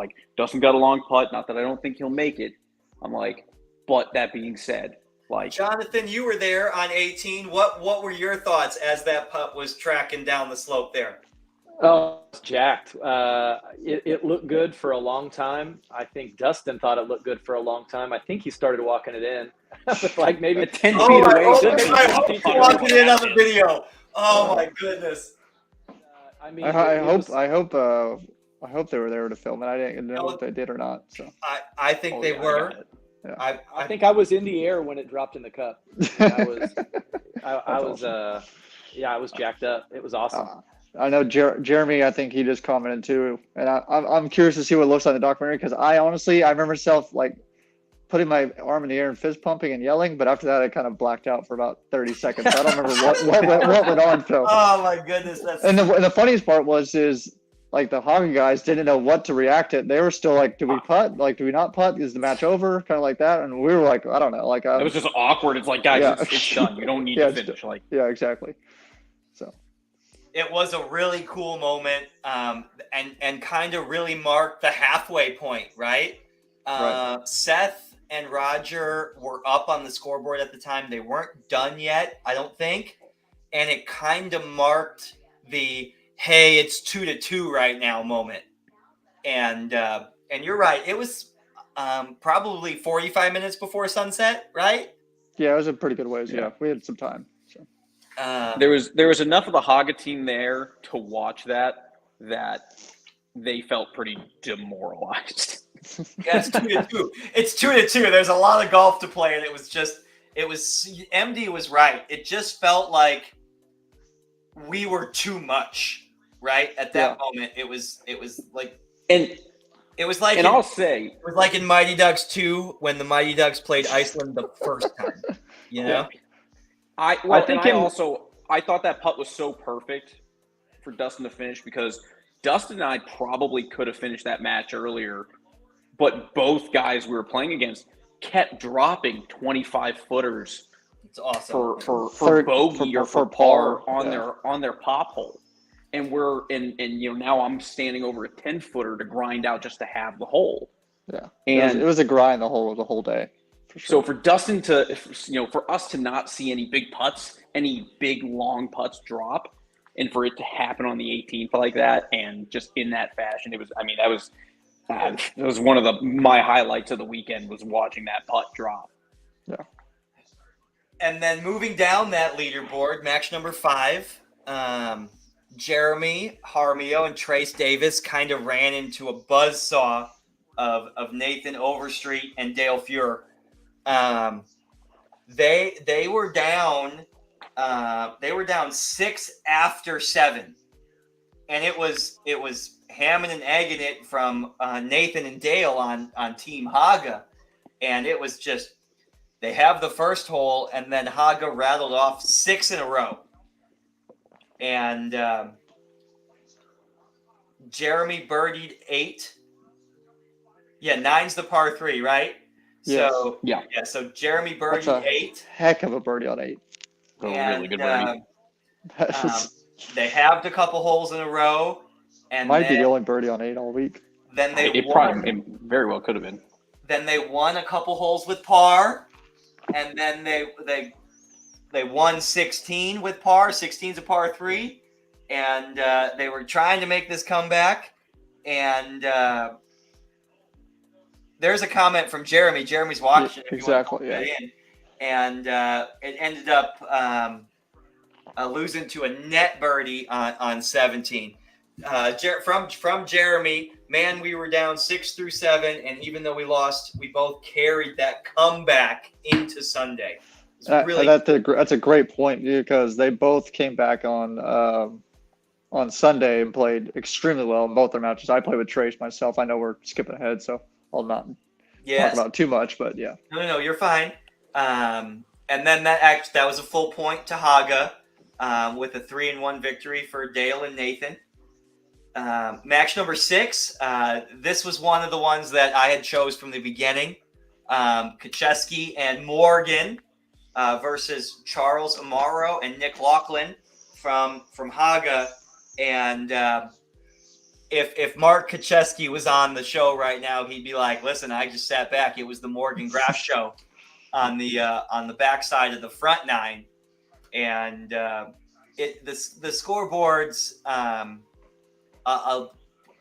got a long putt. Not that I don't think he'll make it. I'm like, but that being said, like, Jonathan, you were there on 18. What were your thoughts as that putt was tracking down the slope there? Oh, it's jacked. It looked good for a long time. I think Dustin thought it looked good for a long time. I think he started walking it in, like maybe 10 feet away. I hope he walked it in on the video. Oh my goodness! I mean, I hope they were there to film it. I didn't know if they did or not. So I think they were. Yeah. I think I was in the air when it dropped in the cup. I was jacked up. It was awesome. I know Jeremy, I think he just commented too. And I'm curious to see what it looks like in the documentary, because I remember myself like putting my arm in the air and fist pumping and yelling, but after that I kind of blacked out for about 30 seconds. I don't remember what went on. So. Oh my goodness. And the funniest part was like the Hagen guys didn't know what to react to. They were still like, do we putt? Like, do we not putt? Is the match over? Kind of like that. And we were like, I don't know. Like, it was just awkward. It's like, guys, Yeah. it's done. You don't need Yeah, to finish. Like, yeah, exactly. So It was a really cool moment, and kind of really marked the halfway point, right? Right. Seth and Roger were up on the scoreboard at the time. They weren't done yet, I don't think. And it kind of marked the, hey, it's 2-2 right now moment. And you're right. It was probably 45 minutes before sunset, right? yeah, it was a pretty good ways. Yeah. Yeah, we had some time. So. there was enough of the Haga team there to watch that they felt pretty demoralized. Yeah, it's 2-2. It's 2-2. There's a lot of golf to play, and it was MD was right. It just felt like we were too much, right? At that moment, it was like, and it was like, and I'll say, it was like in Mighty Ducks 2 when the Mighty Ducks played Iceland the first time. You know, I thought that putt was so perfect for Dustin to finish, because Dustin and I probably could have finished that match earlier, but both guys we were playing against kept dropping 25 footers. It's awesome for bogey or for par yeah. on their pop hole, and we're and now I'm standing over a 10 footer to grind out just to have the hole. Yeah, and it was a grind the whole day. For sure. So for Dustin to, for us to not see any big putts, any big long putts drop, and for it to happen on the 18th like that, and just in that fashion, it was one of my highlights of the weekend, was watching that putt drop. Yeah. And then moving down that leaderboard, match number 5, Jeremy Harmio and Trace Davis kind of ran into a buzzsaw of Nathan Overstreet and Dale Fuhr. They were down 6 after 7, and it was hamming and egging it from Nathan and Dale on Team Haga, and it was just, they have the first hole, and then Haga rattled off 6 in a row, and Jeremy birdied 8. Yeah, 9's the par 3, right? Yes. So yeah. So Jeremy That's birdied a 8. Heck of a birdie on 8. Really good birdie. They halved a couple holes in a row, and might be the only birdie on 8 all week. Then it very well could have been. Then they won a couple holes with par, and then they won 16 with par. 16's a par 3, and they were trying to make this comeback. And there's a comment from Jeremy. Jeremy's watching. Exactly. Yeah. And it ended up losing to a net birdie on 17. From Jeremy, man, we were down 6 through 7, and even though we lost, we both carried that comeback into Sunday. That's a great point, because they both came back on Sunday and played extremely well in both their matches. I played with Trace myself. I know we're skipping ahead, so I'll not talk about too much, but yeah. No, you're fine. And then that was a full point to Haga, with a 3-1 victory for Dale and Nathan. Match number 6. This was one of the ones that I had chose from the beginning. Kacheski and Morgan versus Charles Amaro and Nick Laughlin from Haga. And if Mark Kacheski was on the show right now, he'd be like, "Listen, I just sat back. It was the Morgan Graff show on the backside of the front 9." And the scoreboards, a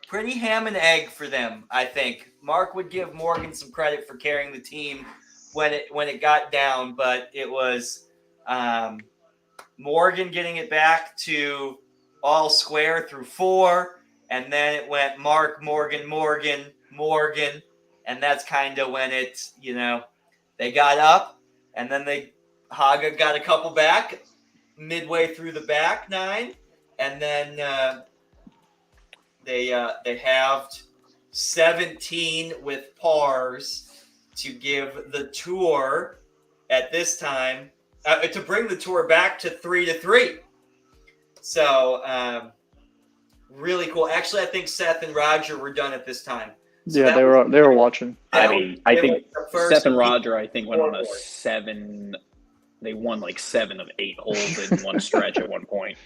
pretty ham and egg for them, I think. Mark would give Morgan some credit for carrying the team when it got down, but it was Morgan getting it back to all square through 4, and then it went Mark, Morgan, and that's kind of when it, they got up, and then Haga got a couple back midway through the back 9, and then they halved 17 with pars to give the tour at this time to bring the tour back to 3-3. So Really cool. Actually, I think Seth and Roger were done at this time. So yeah, they were watching. I think Seth and Roger, went on a 7. They won like 7 of 8 holes in one stretch at one point.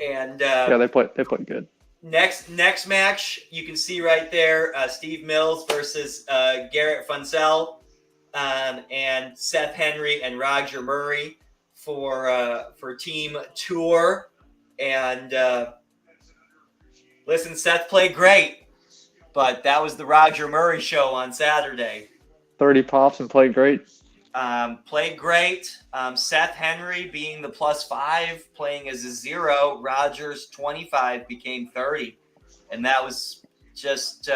And they played good. Next match, you can see right there, Steve Mills versus Garrett Funsell, and Seth Henry and Roger Murray for Team Tour. And listen, Seth played great, but that was the Roger Murray show on Saturday. 30 pops and played great. Played great. Seth Henry being the +5, playing as a 0. Rogers 25 became 30, and that was just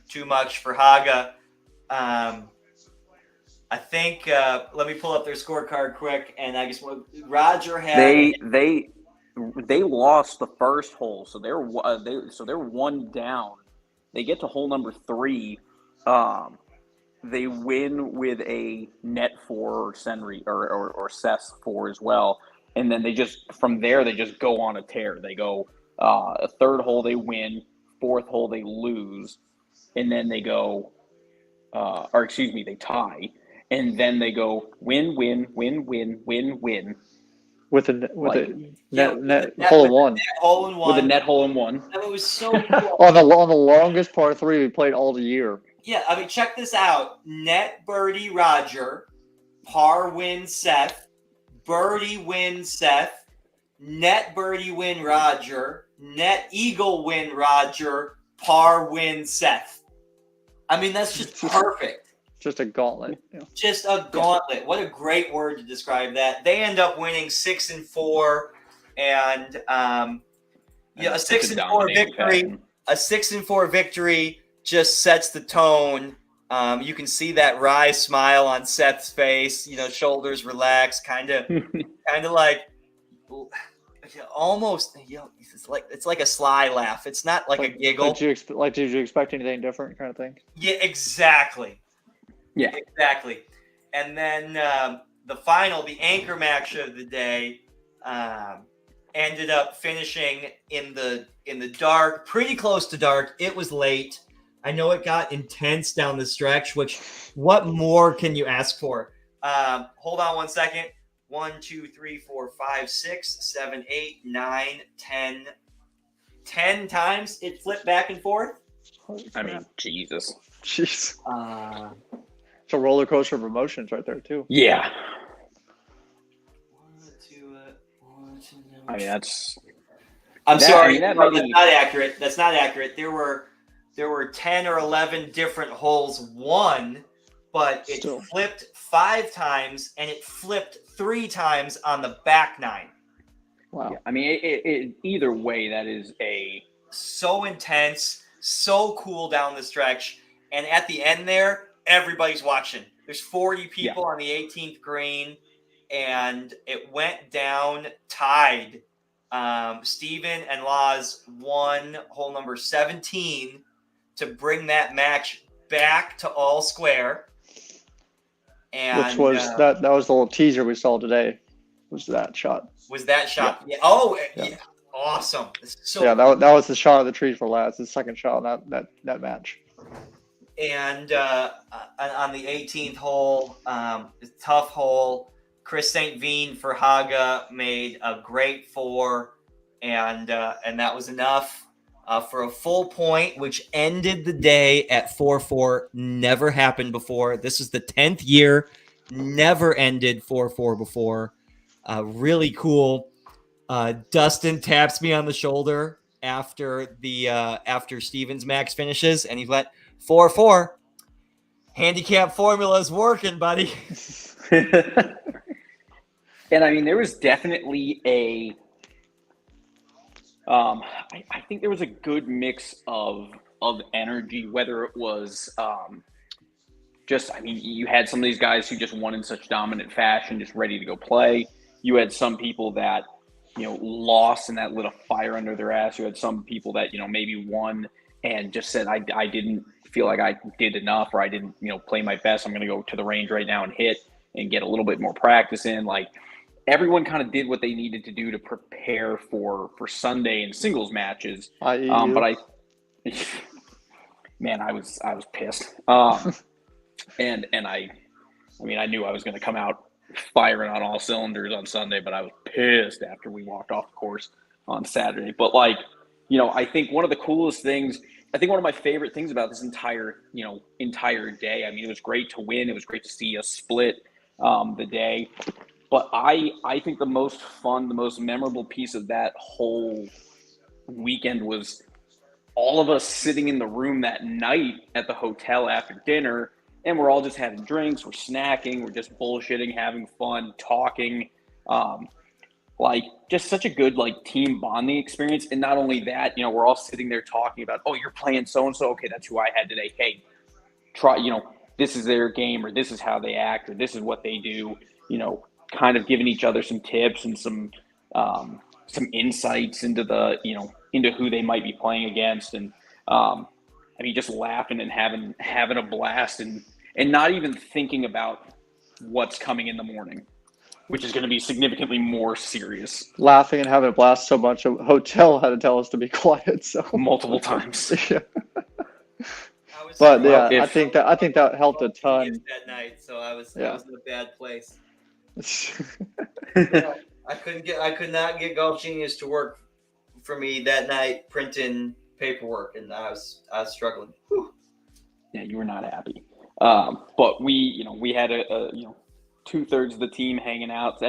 too much for Haga. I think let me pull up their scorecard quick, and I guess Roger had they lost the first hole, so they're 1 down. They get to hole number 3. They win with a net 4 or Senri or Seth's 4 as well, and then they just go on a tear. They go a third hole they win, fourth hole they lose, and then they go, they tie, and then they go win with a net hole in one. With a net hole in one. That was so cool. on the longest par 3 we played all the year. Yeah, I mean, check this out. Net birdie Roger, par win Seth, birdie win Seth, net birdie win Roger, net eagle win Roger, par win Seth. I mean, that's just perfect. Just a gauntlet. Yeah. Just a gauntlet. What a great word to describe that. They end up winning 6 and 4, and a 6 and 4 victory. A 6 and 4 victory just sets the tone. You can see that wry smile on Seth's face. Shoulders relaxed, kind of like almost. It's like a sly laugh. It's not like a giggle. Did you expect anything different, kind of thing? Yeah, exactly. Yeah, exactly. And then the anchor match of the day, ended up finishing in the dark, pretty close to dark. It was late. I know it got intense down the stretch, which what more can you ask for? Hold on 1 second. 1, 2, 3, 4, 5, 6, 7, 8, 9, 10. 10 times it flipped back and forth. I mean, Jesus. Jeez. It's a roller coaster of emotions right there, too. Yeah. I mean, that's... I'm sorry. That's not accurate. That's not accurate. There were 10 or 11 different holes won, but it flipped 5 times, and it flipped 3 times on the back 9. Wow. Yeah, I mean, it either way, that is so intense, so cool down the stretch, and at the end there, everybody's watching. There's 40 people on the 18th green, and it went down tied. Steven and Laz won hole number 17 to bring that match back to all square. And which was that was the little teaser we saw today. Was that shot? Yeah. Oh, yeah. Awesome. That was the shot of the trees for Laz, the second shot on that match. And on the 18th hole, tough hole, Chris St. Veen for Haga made a great 4, and that was enough for a full point, which ended the day at 4-4. Never happened before. This is the 10th year. Never ended 4-4 before. Really cool. Dustin taps me on the shoulder after Steven's max finishes, and he went 4-4. Handicap formula is working, buddy. And I mean, there was definitely I think there was a good mix of energy, whether it was you had some of these guys who just won in such dominant fashion, just ready to go play. You had some people that, lost and that lit a fire under their ass. You had some people that, maybe won and just said, I didn't feel like I did enough, or I didn't, play my best. I'm going to go to the range right now and hit and get a little bit more practice in. Like, everyone kind of did what they needed to do to prepare for Sunday and singles matches. I.e. But man, I was pissed. And I knew I was going to come out firing on all cylinders on Sunday, but I was pissed after we walked off the course on Saturday. But I think one of the coolest things, I think one of my favorite things about this entire day, I mean, it was great to win. It was great to see us split the day. But I think the most fun, the most memorable piece of that whole weekend was all of us sitting in the room that night at the hotel after dinner, and we're all just having drinks, we're snacking, we're just bullshitting, having fun, talking. Just such a good team bonding experience. And not only that, we're all sitting there talking about, oh, you're playing so-and-so. Okay, that's who I had today. Hey, try, this is their game, or this is how they act, or this is what they do, kind of giving each other some tips and some insights into into who they might be playing against. And just laughing and having a blast and not even thinking about what's coming in the morning, which is going to be significantly more serious. Laughing and having a blast so much, a hotel had to tell us to be quiet. So multiple times. Yeah. But yeah, I think that helped a ton. That night, so I was in a bad place. I could not get Golf Genius to work for me that night printing paperwork, and I was struggling. Whew. Yeah, you were not happy. But we had a 2/3 of the team hanging out.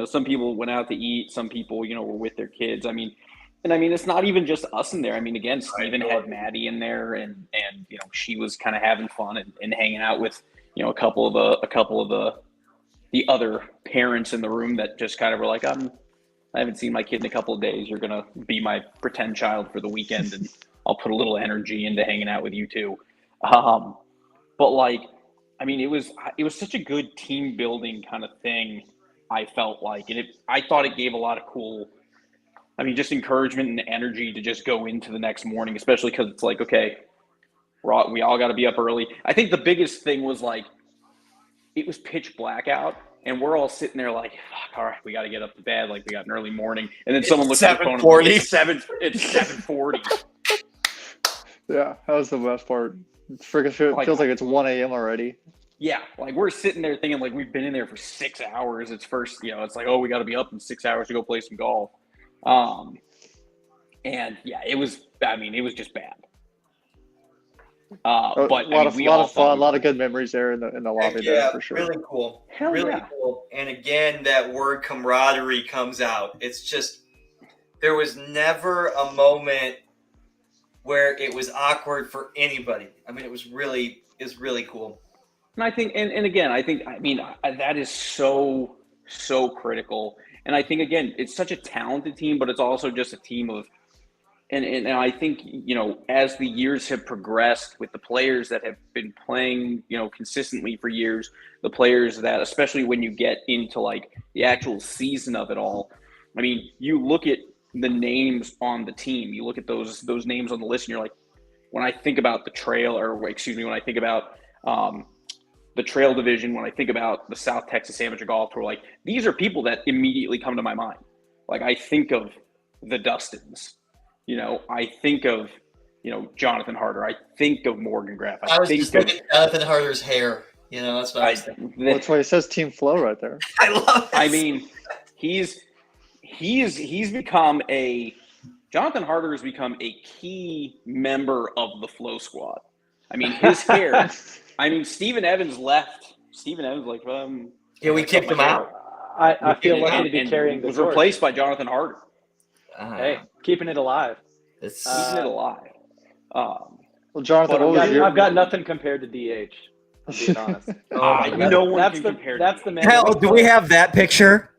Some people went out to eat, some people were with their kids. It's not even just us in there. Again, Steven had Maddie in there, and she was kind of having fun and hanging out with a couple of the other parents in the room that just kind of were like, I haven't seen my kid in a couple of days. You're gonna be my pretend child for the weekend, and I'll put a little energy into hanging out with you too. It was such a good team building kind of thing. I felt like, and I thought it gave a lot of cool, just encouragement and energy to just go into the next morning, especially because it's like, okay, we all got to be up early. I think the biggest thing was it was pitch black out, and we're all sitting there like, fuck, all right, we got to get up to bed. We got an early morning. And then someone looks at their phone and it's 7:40. Yeah, that was the best part. It feels like it's 1 a.m. already. Yeah, we're sitting there thinking we've been in there for 6 hours. It's first, it's like, oh, we got to be up in 6 hours to go play some golf. And yeah, it was just bad. But a lot of fun, a lot of good memories there in the lobby there for sure. Really cool. Hell really yeah. cool. And again, that word camaraderie comes out. It's just, there was never a moment where it was awkward for anybody. It was really cool. And I think, and again, that is so critical. And I think, again, it's such a talented team, but it's also just a team of, and I think, as the years have progressed with the players that have been playing, consistently for years, the players that, especially when you get into the actual season of it all, you look at the names on the team, you look at those names on the list, and you're like, when I think about the trail, when I think about the trail division, when I think about the South Texas Amateur Golf Tour, these are people that immediately come to my mind. I think of the Dustins. I think of, Jonathan Harder. I think of Morgan Graff. I was just thinking Jonathan Harder's hair. That's what I was thinking. That's why it says Team Flow right there. I love it. He's become Jonathan Harder has become a key member of the Flow squad. His hair. Steven Evans left. Steven Evans we kicked him out. I feel lucky to be carrying the was torch. Replaced by Jonathan Harder. Hey, keeping it alive. Keeping it alive. Well, Jonathan, I've got nothing compared to DH. I'm being honest. No one can compare. That's the man. Hell, do we have that picture?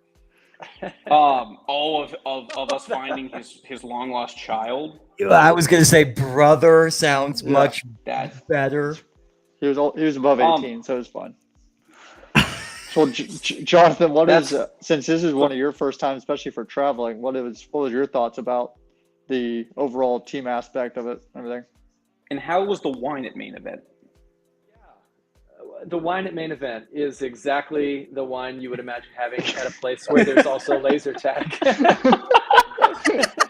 All of us finding his long lost child. I was gonna say brother sounds much better. He was above 18, so it was fun. So, Jonathan, since this is one of your first times, especially for traveling, what was your thoughts about the overall team aspect of it, and everything? And how was the wine at main event? the wine at Main Event is exactly the wine you would imagine having at a place where there's also laser tag.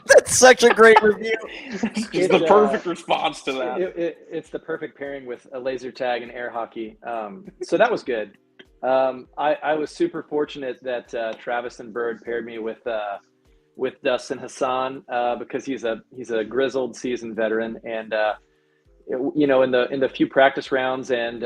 That's such a great review. It's the perfect response to that. It's the perfect pairing with a laser tag and air hockey. So that was good. I was super fortunate that Travis and Bird paired me with Dustin Hassan because he's a grizzled, seasoned veteran, and you know, in the few practice rounds and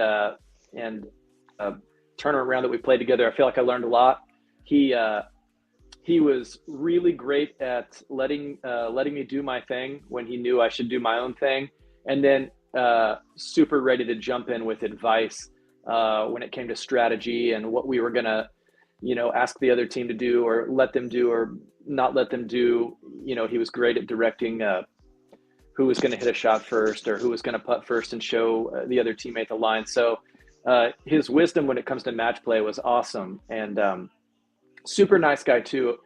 tournament round that we played together, I feel like I learned a lot. He was really great at letting me do my thing when he knew I should do my own thing, and then super ready to jump in with advice when it came to strategy and what we were gonna, you know, ask the other team to do or let them do or not let them do. You know, he was great at directing who was going to hit a shot first or who was going to putt first and show the other teammate the line. So his wisdom when it comes to match play was awesome, and super nice guy too.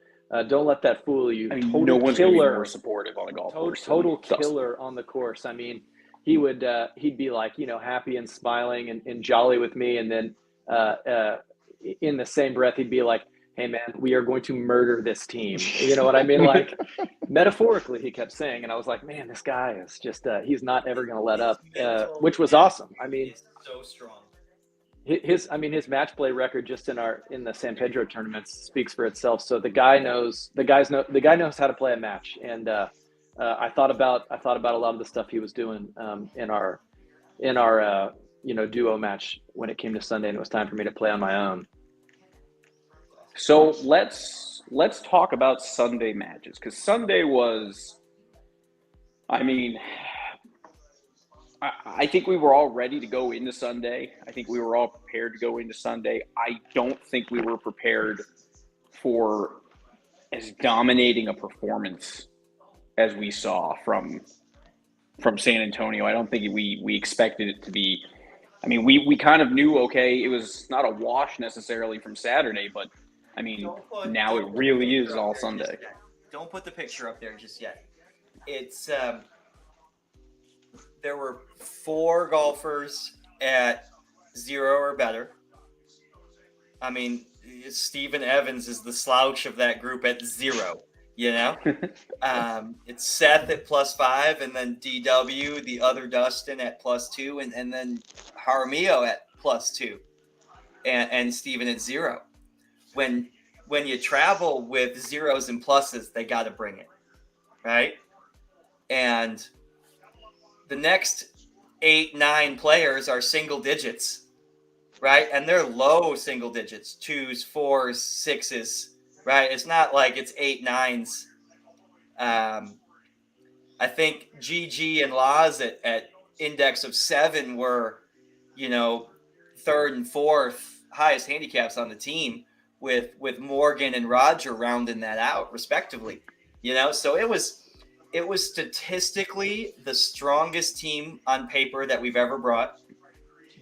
Don't let that fool you. I mean, no one's going to be more supportive on a golf course. Total killer on the course. I mean, he'd be like, you know, happy and smiling and jolly with me, and then in the same breath he'd be like, hey man, we are going to murder this team. You know what I mean? Like metaphorically, he kept saying, and I was like, man, this guy is just, he's not ever going to let up, which was awesome. I mean, so strong. His match play record just in the San Pedro tournaments speaks for itself. So the guy knows how to play a match. And I thought about a lot of the stuff he was doing in our you know, duo match when it came to Sunday, and it was time for me to play on my own. So let's talk about Sunday matches, because Sunday was, I mean, I think we were all ready to go into Sunday. I think we were all prepared to go into Sunday. I don't think we were prepared for as dominating a performance as we saw from San Antonio. I don't think we expected it to be. I mean, we kind of knew, okay, it was not a wash necessarily from Saturday, but I mean, now it really is all Sunday. Don't put the picture up there just yet. It's there were 4 golfers at 0 or better. I mean, Steven Evans is the slouch of that group at 0. You know, it's Seth at +5, and then DW, the other Dustin, at +2, and then Jaramillo at +2, and Steven at 0. When you travel with zeros and pluses, they got to bring it, right? And the next 8, 9 players are single digits, right? And they're low single digits, 2s, 4s, 6s, right? It's not like it's 8, 9s. I think GG and Laz at index of 7 were, you know, 3rd and 4th highest handicaps on the team, with Morgan and Roger rounding that out respectively, you know? So it was statistically the strongest team on paper that we've ever brought,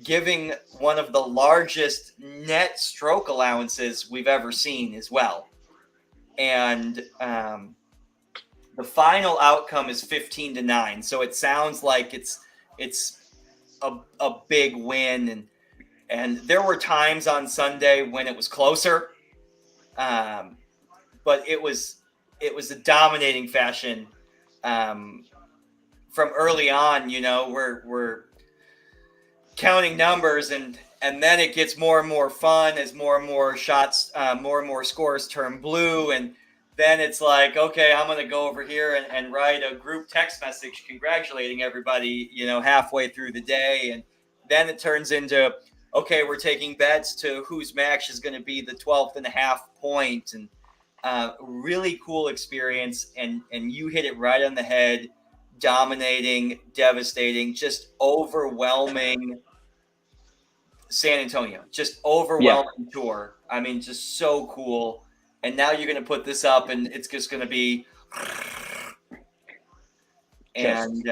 giving one of the largest net stroke allowances we've ever seen as well. And the final outcome is 15-9. So it sounds like it's a big win, and there were times on Sunday when it was closer, but it was a dominating fashion from early on. You know, we're counting numbers, and then it gets more and more fun as more and more shots, more and more scores turn blue, and then it's like, okay, I'm going to go over here and write a group text message congratulating everybody, you know, halfway through the day. And then it turns into, okay, we're taking bets to whose match is going to be the 12th and a half point. And really cool experience. And you hit it right on the head, dominating, devastating, just overwhelming San Antonio, just overwhelming tour. I mean, just so cool. And now you're going to put this up, and it's just going to be, and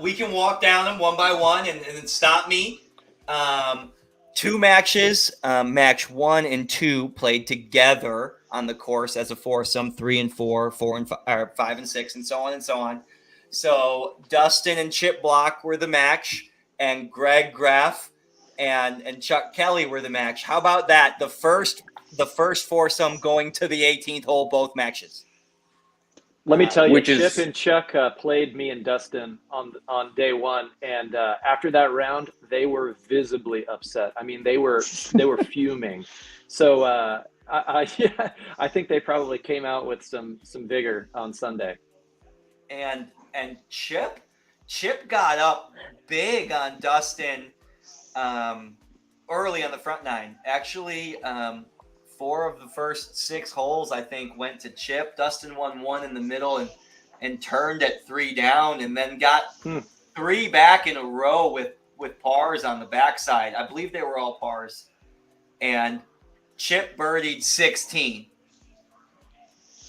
we can walk down them one by one and stop me. 2 matches, match 1 and 2 played together on the course as a foursome, 3 and 4, 4 and 5, 5 and 6, and so on and so on. So Dustin and Chip Block were the match, and Greg Graff and Chuck Kelly were the match. How about that? The first foursome going to the 18th hole, both matches. Let me tell you, Which Chip is- and Chuck played me and Dustin on day one, and after that round, they were visibly upset. I mean, they were fuming. So I think they probably came out with some vigor on Sunday. And Chip got up big on Dustin early on the front nine. Actually, 4 of the first 6 holes, I think, went to Chip. Dustin won 1 in the middle and turned at 3 down, and then got 3 back in a row with pars on the backside. I believe they were all pars. And Chip birdied 16.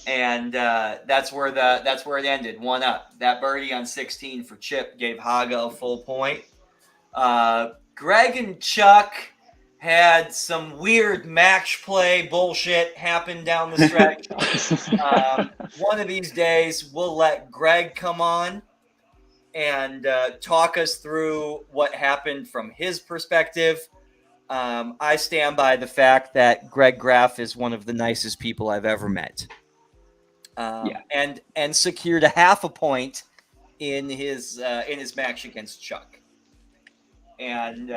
And that's where it ended. 1 up. That birdie on 16 for Chip gave Haga a full point. Greg and Chuck had some weird match play bullshit happen down the stretch. One of these days, we'll let Greg come on and talk us through what happened from his perspective. I stand by the fact that Greg Graff is one of the nicest people I've ever met. And secured a half a point in his match against Chuck. And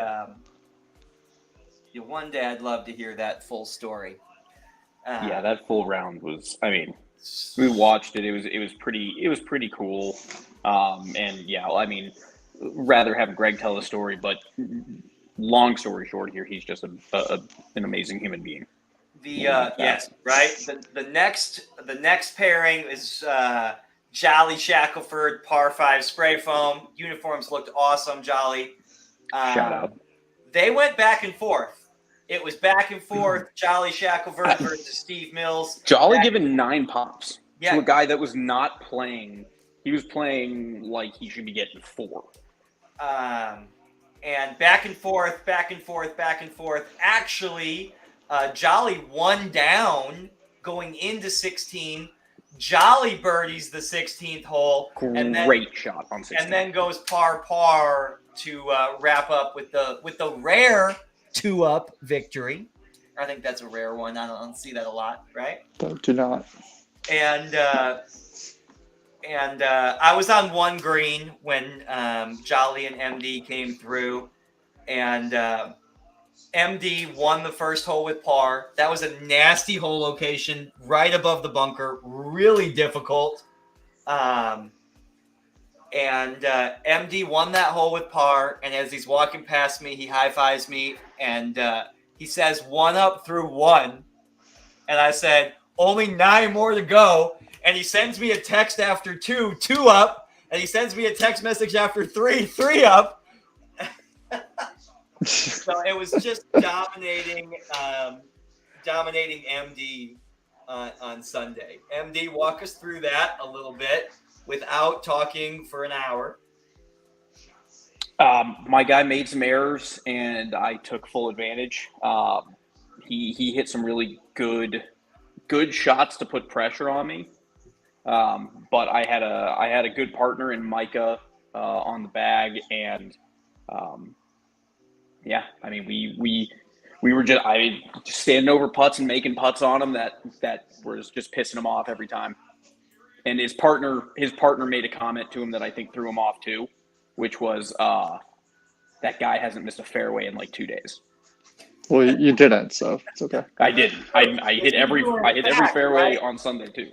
one day I'd love to hear that full story. That full round was. I mean, we watched it. It was pretty cool. I mean, rather have Greg tell the story, but long story short, here he's just an amazing human being. Yes, right. The next pairing is Jolly Shackelford, par 5 spray foam. Uniforms looked awesome. Jolly. Shout out. They went back and forth. It was back and forth. Jolly Shackelford versus Steve Mills. Jolly given 9 pops to a guy that was not playing. He was playing like he should be getting 4. And back and forth, back and forth, back and forth. Actually, Jolly 1 down going into 16. Jolly birdies the 16th hole. Great shot on 16. And then goes par to wrap up with the rare 2-up victory. I think that's a rare one. I don't see that a lot, right? Do not. And I was on 1 green when Jolly and MD came through, and MD won the first hole with par. That was a nasty hole location right above the bunker, really difficult. And MD won that hole with par, and as he's walking past me, he high-fives me, and he says 1 up through 1. And I said, only 9 more to go. And he sends me a text after 2 up, and he sends me a text message after 3 up. So it was just dominating MD on Sunday. MD, walk us through that a little bit without talking for an hour. My guy made some errors, and I took full advantage. He hit some really good shots to put pressure on me. But I had a good partner in Micah on the bag, and I mean we were just standing over putts and making putts on him that was just pissing him off every time. And his partner made a comment to him that I think threw him off too, which was that guy hasn't missed a fairway in like 2 days. Well, you didn't, so it's okay. I did. I hit every fairway on Sunday too.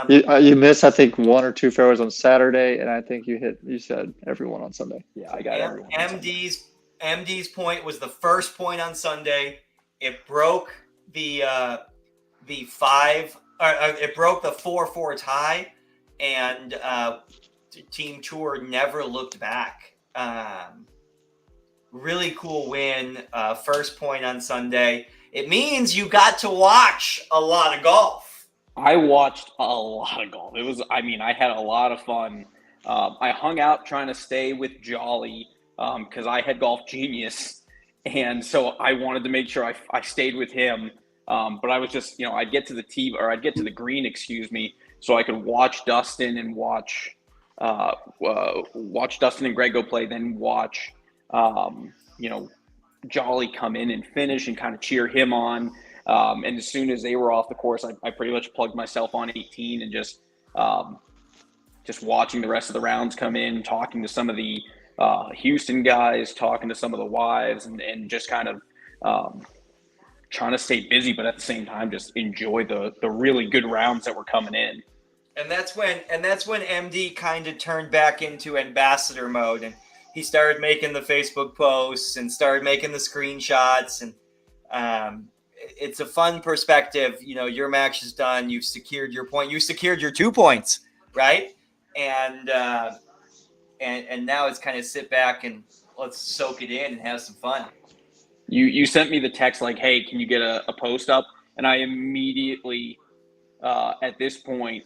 You missed, I think, 1 or 2 fairways on Saturday, and I think you said everyone on Sunday. Yeah, I got everyone. MD's point was the first point on Sunday. It broke the 4-4 tie, and Team Tour never looked back. Really cool win. First point on Sunday. It means you got to watch a lot of golf. I watched a lot of golf. I had a lot of fun. I hung out trying to stay with Jolly because I had Golf Genius, and so I wanted to make sure I stayed with him. But I was just, I'd get to the green, so I could watch Dustin and watch Dustin and Greg go play, then watch you know, Jolly come in and finish and kind of cheer him on. And as soon as they were off the course, I pretty much plugged myself on 18 and just watching the rest of the rounds come in, talking to some of the Houston guys, talking to some of the wives, and just kind of trying to stay busy, but at the same time, just enjoy the really good rounds that were coming in. And that's when MD kind of turned back into ambassador mode, and he started making the Facebook posts and started making the screenshots, and it's a fun perspective. You know, your match is done. You've secured your point. You secured your 2 points, right? And now it's kind of sit back and let's soak it in and have some fun. You sent me the text like, hey, can you get a post up? And I immediately, at this point,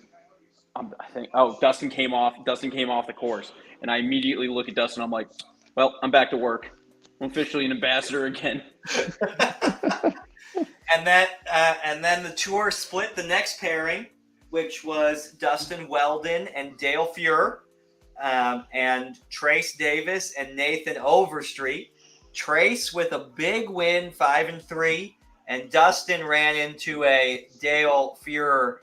I think, Dustin came off the course. And I immediately look at Dustin. I'm like, well, I'm back to work. I'm officially an ambassador again. And then the tour split the next pairing, which was Dustin Weldon and Dale Fuhr, and Trace Davis and Nathan Overstreet. Trace with a big win, 5-3, and Dustin ran into a Dale Fuhr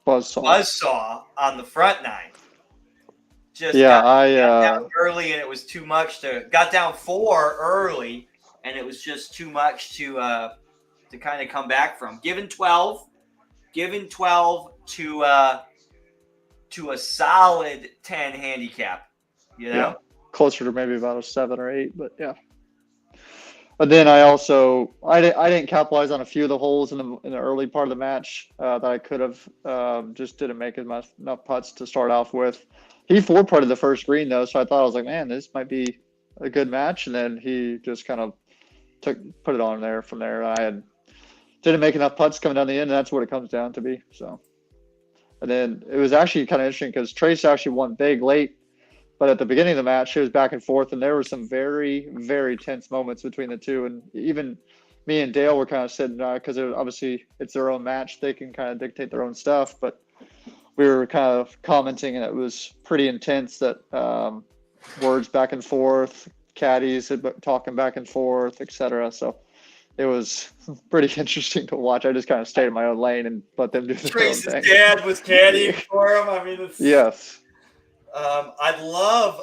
buzzsaw on the front nine. Got down early, and it was too much got down 4 early, and it was just too much to kind of come back from. Given 12 to a solid 10 handicap, you know. Yeah. Closer to maybe about a 7 or 8, but yeah. But then I didn't capitalize on a few of the holes in the early part of the match that I could have. Just didn't make enough putts to start off with. He 4-putted the first green though, so I thought, I was like, man, this might be a good match. And then he just kind of put it on there. From there, didn't make enough putts coming down the end, and that's what it comes down to be. So, and then it was actually kind of interesting because Trace actually won big late. But at the beginning of the match, it was back and forth, and there were some very, very tense moments between the two. And even me and Dale were kind of sitting because obviously it's their own match. They can kind of dictate their own stuff. But we were kind of commenting, and it was pretty intense that words back and forth, caddies talking back and forth, etc. So it was pretty interesting to watch. I just kind of stayed in my own lane and let them do their own thing. Trace's dad was caddying for him. I mean, it's... Yes. I'd love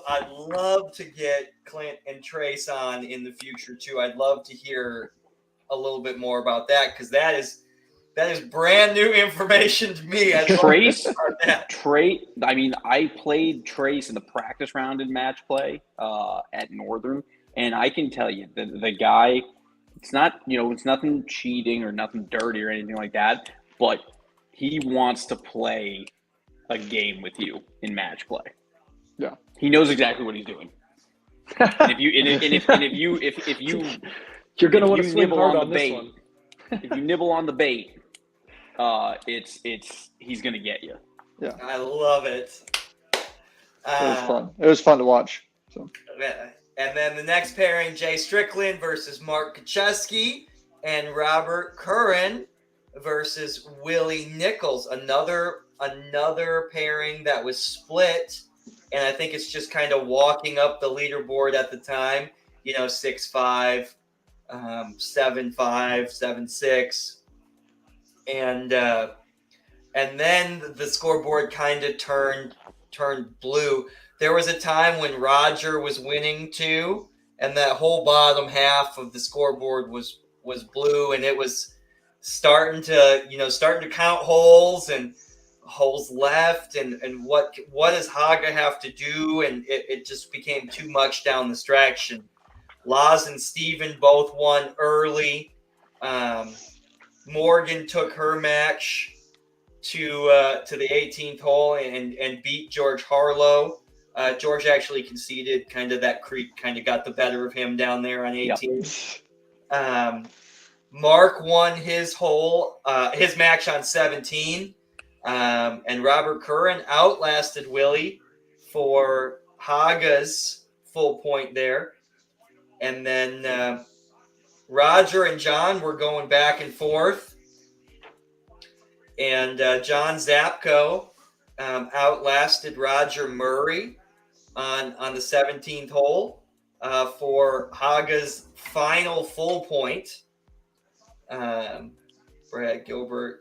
to get Clint and Trace on in the future too. I'd love to hear a little bit more about that, because that is brand new information to me. Trace. I mean, I played Trace in the practice round in match play at Northern, and I can tell you the guy. It's not, it's nothing cheating or nothing dirty or anything like that, but he wants to play a game with you in match play. Yeah, he knows exactly what he's doing. And if you're gonna want to swing hard on this one. If you nibble on the bait, he's gonna get you. Yeah, I love it. It was fun. It was fun to watch. So. And then the next pairing, Jay Strickland versus Mark Kaczewski, and Robert Curran versus Willie Nichols. Another pairing that was split, and I think it's just kind of walking up the leaderboard at the time. 6-5, 7-5, 7-6, and then the scoreboard kind of turned blue. There was a time when Roger was winning too, and that whole bottom half of the scoreboard was blue, and it was starting to count holes and holes left, and what does Haga have to do, and it just became too much down the stretch. And Laz and Steven both won early. Morgan took her match to the 18th hole and beat George Harlow. George actually conceded, kind of that creek kind of got the better of him down there on 18. Yep. Mark won his match on 17, and Robert Curran outlasted Willie for Haga's full point there. And then Roger and John were going back and forth, and John Zapko outlasted Roger Murray on the 17th hole. for Haga's final full point. Brad Gilbert.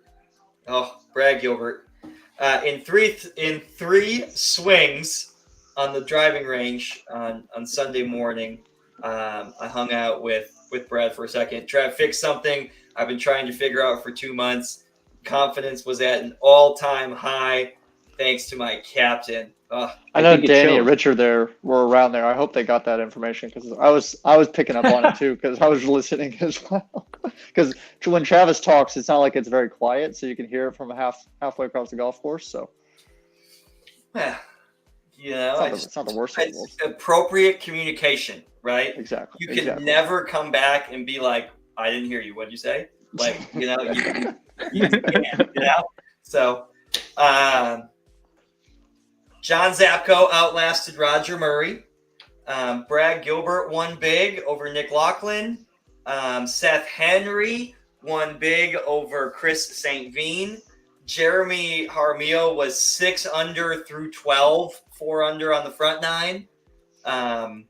In three swings on the driving range on Sunday morning. I hung out with Brad for a second. Tried to fix something I've been trying to figure out for 2 months. Confidence was at an all-time high thanks to my captain. I know Danny and Richard there were around there. I hope they got that information because I was picking up on it too because I was listening as well. Because when Travis talks, it's not like it's very quiet, so you can hear it from halfway across the golf course. So, it's not the worst. It's appropriate communication, right? Exactly. You can never come back and be like, "I didn't hear you. What did you say?" Like, you can't, So, John Zapko outlasted Roger Murray. Brad Gilbert won big over Nick Laughlin. Seth Henry won big over Chris St. Veen. Jeremy Jaramillo was 6 under through 12, 4 under on the front nine. That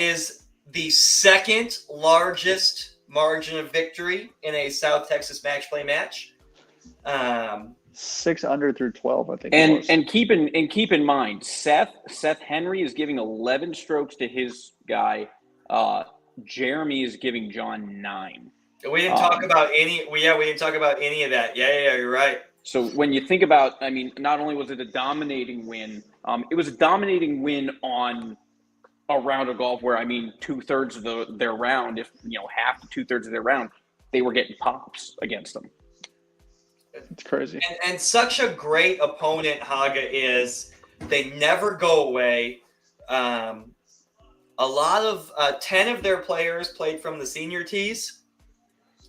is the second largest margin of victory in a South Texas match play match. 6 under through 12, I think. And keep in mind, Seth Henry is giving 11 strokes to his guy. Jeremy is giving John 9. We didn't talk about any. We didn't talk about any of that. Yeah, you're right. So when you think about, not only was it a dominating win, it was a dominating win on a round of golf where 2/3 of their round, if half to 2/3 of their round, they were getting pops against them. It's crazy. And such a great opponent Haga is. They never go away. A lot of 10 of their players played from the senior tees.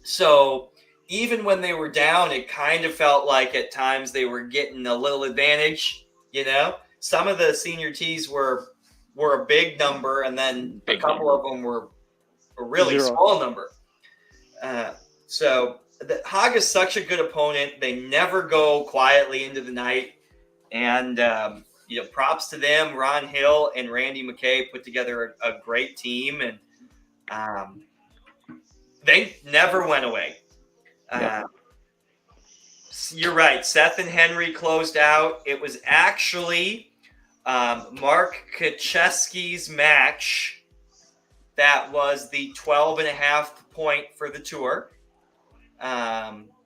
So even when they were down, it kind of felt like at times they were getting a little advantage. Some of the senior tees were a big number, and then a couple of them were a really small number. So Haga is such a good opponent. They never go quietly into the night. And, props to them. Ron Hill and Randy McKay put together a great team, and they never went away. You're right. Seth and Henry closed out. It was actually Mark Kaczewski's match that was the 12.5 point for the tour.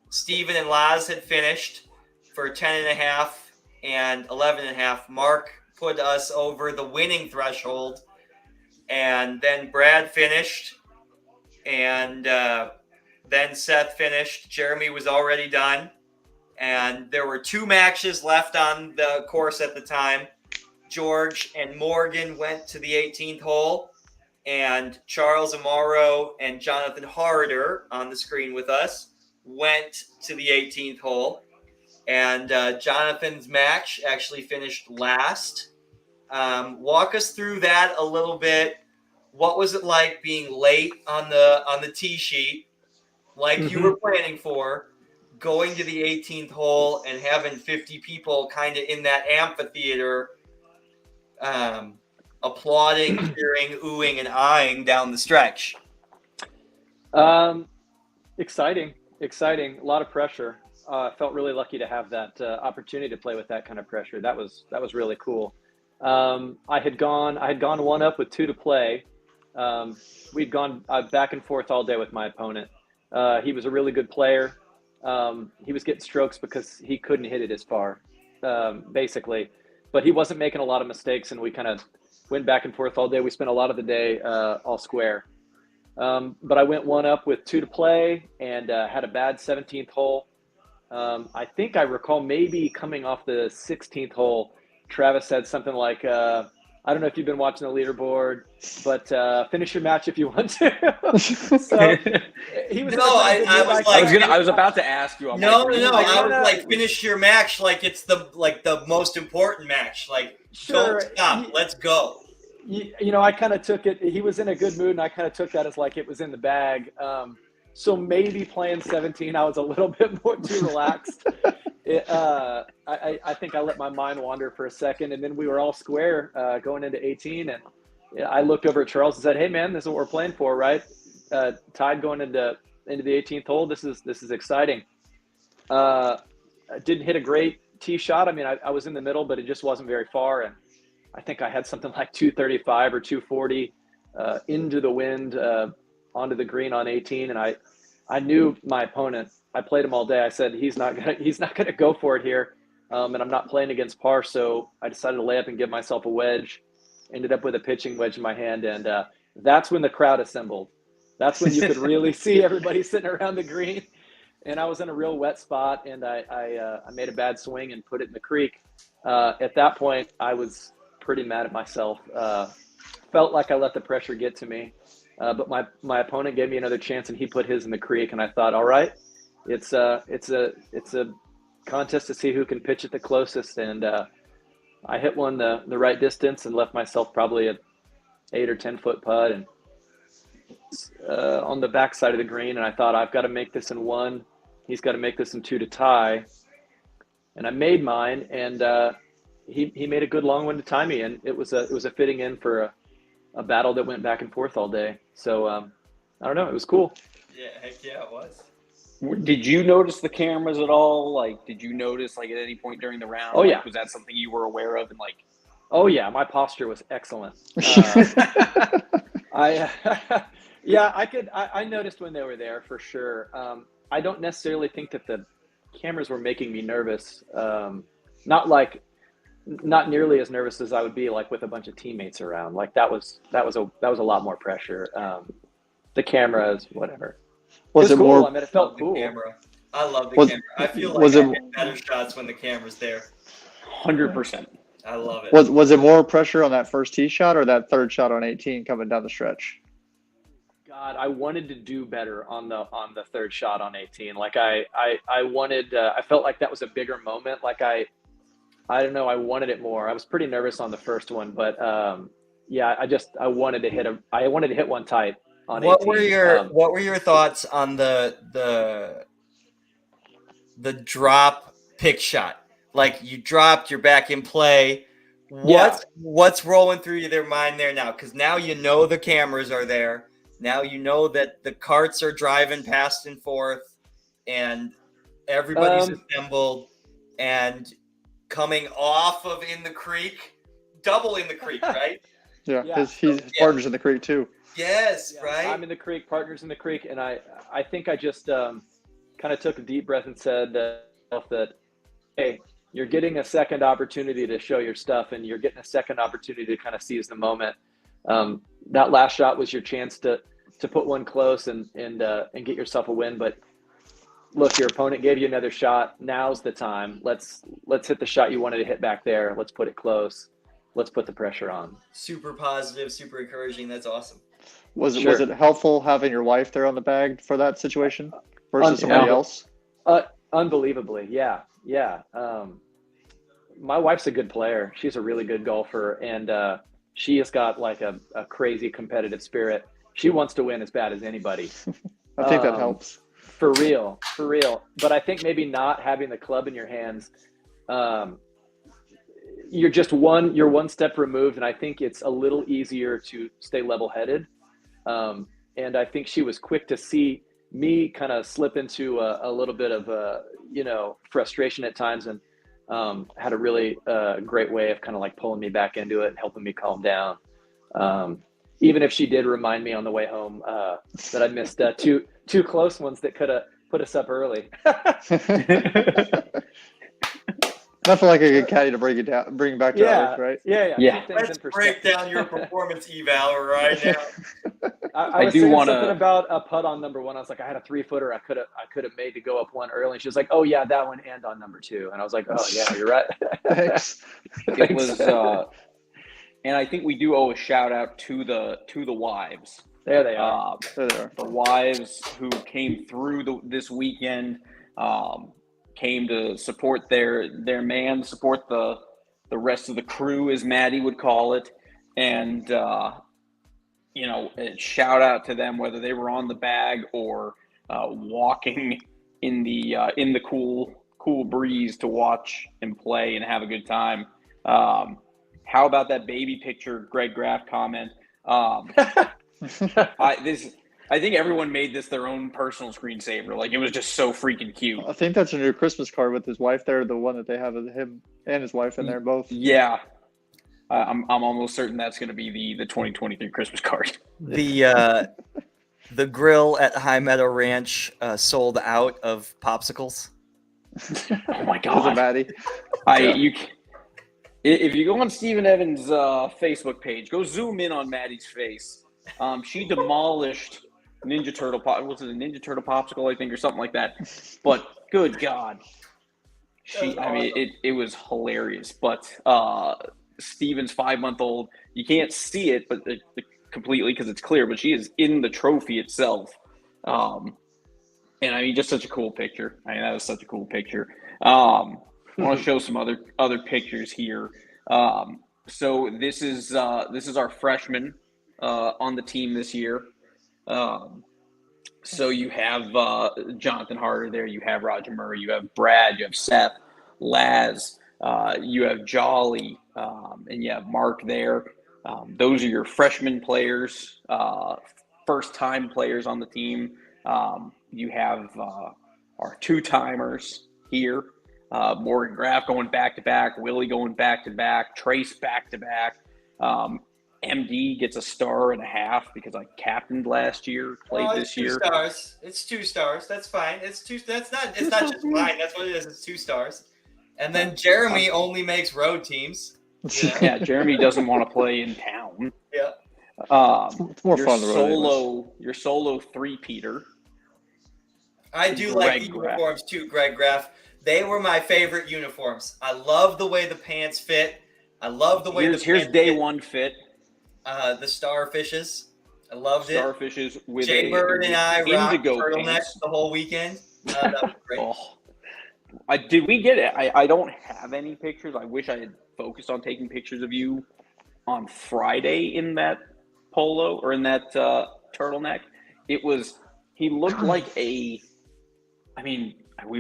Steven and Laz had finished for 10.5 and 11.5. Mark put us over the winning threshold, and then Brad finished, and then Seth finished. Jeremy was already done, and there were 2 matches left on the course at the time. George and Morgan went to the 18th hole, and Charles Amaro and Jonathan Harder on the screen with us went to the 18th hole. And Jonathan's match actually finished last. Walk us through that a little bit. What was it like being late on the tee sheet, like you were planning for, going to the 18th hole and having 50 people kind of in that amphitheater applauding, cheering, oohing, and eyeing down the stretch? Exciting. A lot of pressure. I felt really lucky to have that opportunity to play with that kind of pressure. That was really cool. I had gone 1 up with 2 to play. We'd gone back and forth all day with my opponent. He was a really good player. He was getting strokes because he couldn't hit it as far, basically. But he wasn't making a lot of mistakes, and we kind of went back and forth all day. We spent a lot of the day all square. But I went 1 up with 2 to play and had a bad 17th hole. I think I recall maybe coming off the 16th hole, Travis said something like, I don't know if you've been watching the leaderboard, but finish your match if you want to. So he was. I was about to ask you. No. I was like, finish your match like it's the most important match. Like, sure, don't stop. Let's go. I kind of took it. He was in a good mood, and I kind of took that as like it was in the bag. So maybe playing 17, I was a little bit more too relaxed. I think I let my mind wander for a second, and then we were all square going into 18, and I looked over at Charles and said, "Hey, man, this is what we're playing for, right? Tied going into the 18th hole. This is exciting." I didn't hit a great tee shot. I mean, I was in the middle, but it just wasn't very far. And I think I had something like 235 or 240 into the wind onto the green on 18. And I knew my opponent. I played him all day. I said he's not gonna go for it here, and I'm not playing against par. So I decided to lay up and give myself a wedge. Ended up with a pitching wedge in my hand, and that's when the crowd assembled. That's when you could really see everybody sitting around the green. And I was in a real wet spot, and I made a bad swing and put it in the creek. At that point, I was pretty mad at myself. Felt like I let the pressure get to me. But my opponent gave me another chance, and he put his in the creek. And I thought, all right, it's a contest to see who can pitch it the closest. And I hit one the right distance and left myself probably an 8 or 10 foot putt and on the back side of the green. And I thought, I've got to make this in 1. He's got to make this in 2 to tie. And I made mine, and he made a good long one to tie me. And it was a fitting in for a battle that went back and forth all day. So I don't know, it was cool. Yeah, heck yeah, it was. Did you notice the cameras at all? Like, did you notice, like, at any point during the round? Oh, yeah. Was that something you were aware of? And, like, oh, yeah, my posture was excellent. I noticed when they were there for sure. I don't necessarily think that the cameras were making me nervous. Not nearly as nervous as I would be like with a bunch of teammates around. Like that was a lot more pressure. The cameras, whatever. Was it cool. more? I mean, it felt cool. Camera. I love the camera. I feel like I hit better shots when the camera's there. 100%. I love it. Was it more pressure on that first tee shot or that third shot on 18 coming down the stretch? God, I wanted to do better on the third shot on 18. Like I wanted. I felt like that was a bigger moment. Like I don't know. I wanted it more. I was pretty nervous on the first one, but yeah, I wanted to hit one tight on 18. What were your thoughts on the drop pick shot? Like you dropped, you're back in play. What's rolling through their mind there now? Because now you know the cameras are there. Now you know that the carts are driving past and forth, and everybody's assembled and coming off of in the creek, double in the creek, right? Yeah. His partner's in the creek too. Yes, right. I'm in the creek, partner's in the creek, and I think I just kind of took a deep breath and said that, hey, you're getting a second opportunity to show your stuff, and you're getting a second opportunity to kind of seize the moment. That last shot was your chance to put one close and get yourself a win. But look, your opponent gave you another shot. Now's the time. Let's hit the shot you wanted to hit back there. Let's put it close. Let's put the pressure on. Super positive, super encouraging. That's awesome. Was it helpful having your wife there on the bag for that situation versus somebody else? Unbelievably, yeah. My wife's a good player. She's a really good golfer, and she has got like a crazy competitive spirit. She wants to win as bad as anybody. I think that helps. For real. But I think maybe not having the club in your hands, you're one step removed, and I think it's a little easier to stay level-headed. And I think she was quick to see me kind of slip into a little bit of frustration at times, and had a really great way of kind of like pulling me back into it and helping me calm down. Even if she did remind me on the way home that I missed two close ones that could have put us up early. Nothing like a good caddy to bring back to earth, right? Yeah. Let's break down your performance eval right now. I was saying something about a putt on number 1. I was like, I had a 3-footer I could have made to go up 1 early. And she was like, oh yeah, that one and on number 2. And I was like, oh yeah, you're right. Thanks. It was, and I think we do owe a shout out to the wives. There they are. The wives who came through this weekend. Came to support their man, support the rest of the crew, as Maddie would call it, and shout out to them, whether they were on the bag or walking in the cool breeze to watch and play and have a good time. How about that baby picture? Greg Graff comment. I think everyone made this their own personal screensaver. Like, it was just so freaking cute. I think that's a new Christmas card with his wife there, the one that they have of him and his wife in there both. Yeah. I'm almost certain that's going to be the 2023 Christmas card. The grill at High Meadow Ranch sold out of popsicles. Oh my As a God. Maddie. If you go on Stephen Evans' Facebook page, go zoom in on Maddie's face. She demolished Ninja Turtle was it a Ninja Turtle popsicle, I think, or something like that. But good God. It was hilarious. But Steven's 5-month-old, you can't see it but completely because it's clear, but she is in the trophy itself. And I mean, just such a cool picture. I mean, that was such a cool picture. I want to show some other pictures here. So this is our freshman on the team this year. So you have Jonathan Harder there, you have Roger Murray, you have Brad, you have Seth, Laz, you have Jolly, and you have Mark there. Those are your freshman players, first-time players on the team. You have our two-timers here. Morgan Graff going back-to-back, Willie going back-to-back, Trace back-to-back. MD gets a star and a half because I captained last year, played this year. 2 stars. It's 2 stars. That's fine. It's not just fine. That's what it is. It's 2 stars. And then Jeremy only makes road teams. You know? Yeah, Jeremy doesn't want to play in town. Yeah. It's more fun the road. Your solo three-peater. I do like the uniforms too, Greg Graff. They were my favorite uniforms. I love the way the pants fit. I love the way here's day one fit. The starfishes. I loved it. Starfishes with Jay Bird and I rocked turtlenecks pants the whole weekend. That was great. Did we get it? I don't have any pictures. I wish I had focused on taking pictures of you on Friday in that polo or in that turtleneck. He looked like we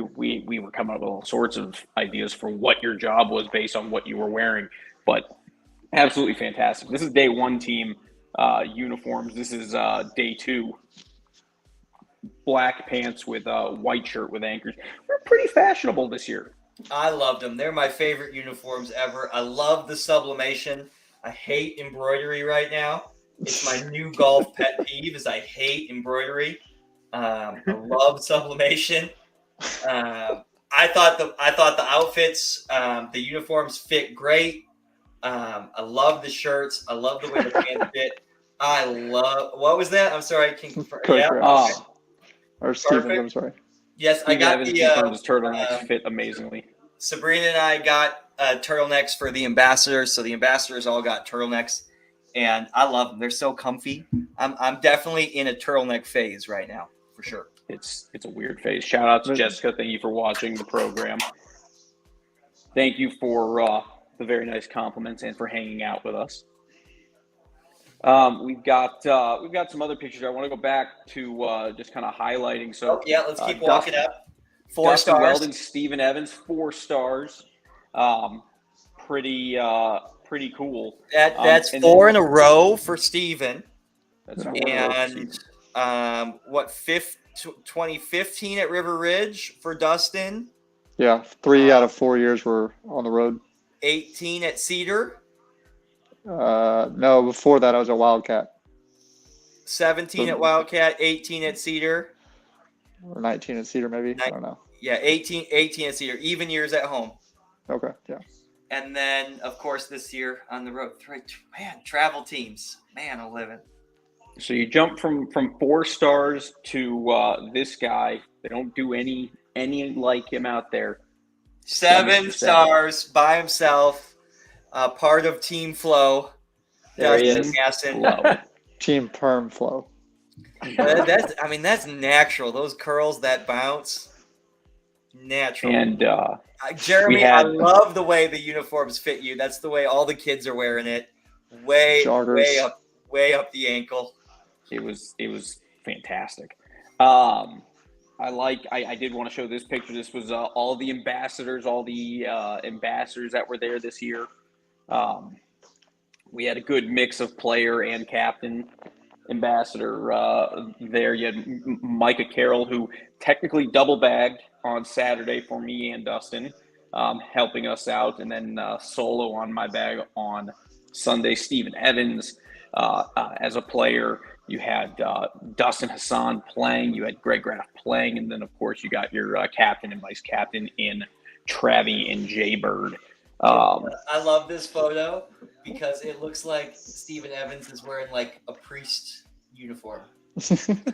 were coming up with all sorts of ideas for what your job was based on what you were wearing, but absolutely fantastic. This is day one team uniforms. This is day two. Black pants with a white shirt with anchors. We're pretty fashionable this year. I loved them. They're my favorite uniforms ever. I love the sublimation. I hate embroidery right now. It's my new golf pet peeve is I hate embroidery. I love sublimation. I thought the outfits, the uniforms fit great. I love the shirts. I love the way the pants fit. What was that? I'm sorry. Or Steven, I'm sorry. Yes, I got the turtlenecks fit amazingly. Sabrina and I got turtlenecks for the ambassadors, so the ambassadors all got turtlenecks, and I love them. They're so comfy. I'm definitely in a turtleneck phase right now, for sure. It's a weird phase. Shout out to Jessica. Thank you for watching the program. Thank you for the very nice compliments and for hanging out with us. We've got some other pictures. I want to go back to just kind of highlighting. So let's keep walking up. 4 Dustin stars. Weldon, Stephen Evans, 4 stars. Pretty cool. That's 4 in a row for Stephen. That's and 2015 at River Ridge for Dustin. Yeah, 3 out of 4 years were on the road. 18 at Cedar. No, before that I was a Wildcat. 17 at Wildcat, 18 at Cedar. Or 19 at Cedar, maybe. I don't know. Yeah, 18 at Cedar. Even years at home. Okay, yeah. And then, of course, this year on the road. Man, travel teams. Man, I'll live it. So you jump from 4 stars to this guy. They don't do any like him out there. 7 stars by himself. Part of Team Flow. There he is. Team Perm Flow. That's natural. Those curls that bounce. Natural. And Jeremy, I love the way the uniforms fit you. That's the way all the kids are wearing it. Way up the ankle. It was fantastic. I did want to show this picture. This was all the ambassadors that were there this year. we had a good mix of player and captain ambassador there. You had Micah Carroll, who technically double bagged on Saturday for me and Dustin, helping us out, and then solo on my bag on Sunday. Stephen Evans as a player. You had Dustin Hassan playing. You had Greg Graff playing, and then of course you got your captain and vice captain in Travi and Jay Bird. I love this photo because it looks like Stephen Evans is wearing like a priest uniform.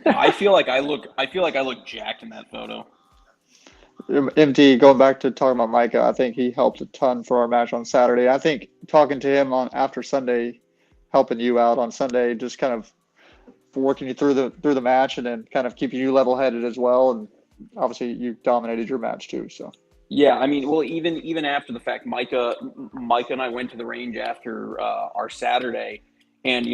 I feel like I look jacked in that photo. MT, going back to talking about Micah, I think he helped a ton for our match on Saturday. I think talking to him on after Sunday, helping you out on Sunday, just kind of working you through the match, and then kind of keeping you level headed as well. And obviously, you dominated your match too. So. Yeah, I mean, well, even after the fact, Micah and I went to the range after our Saturday, and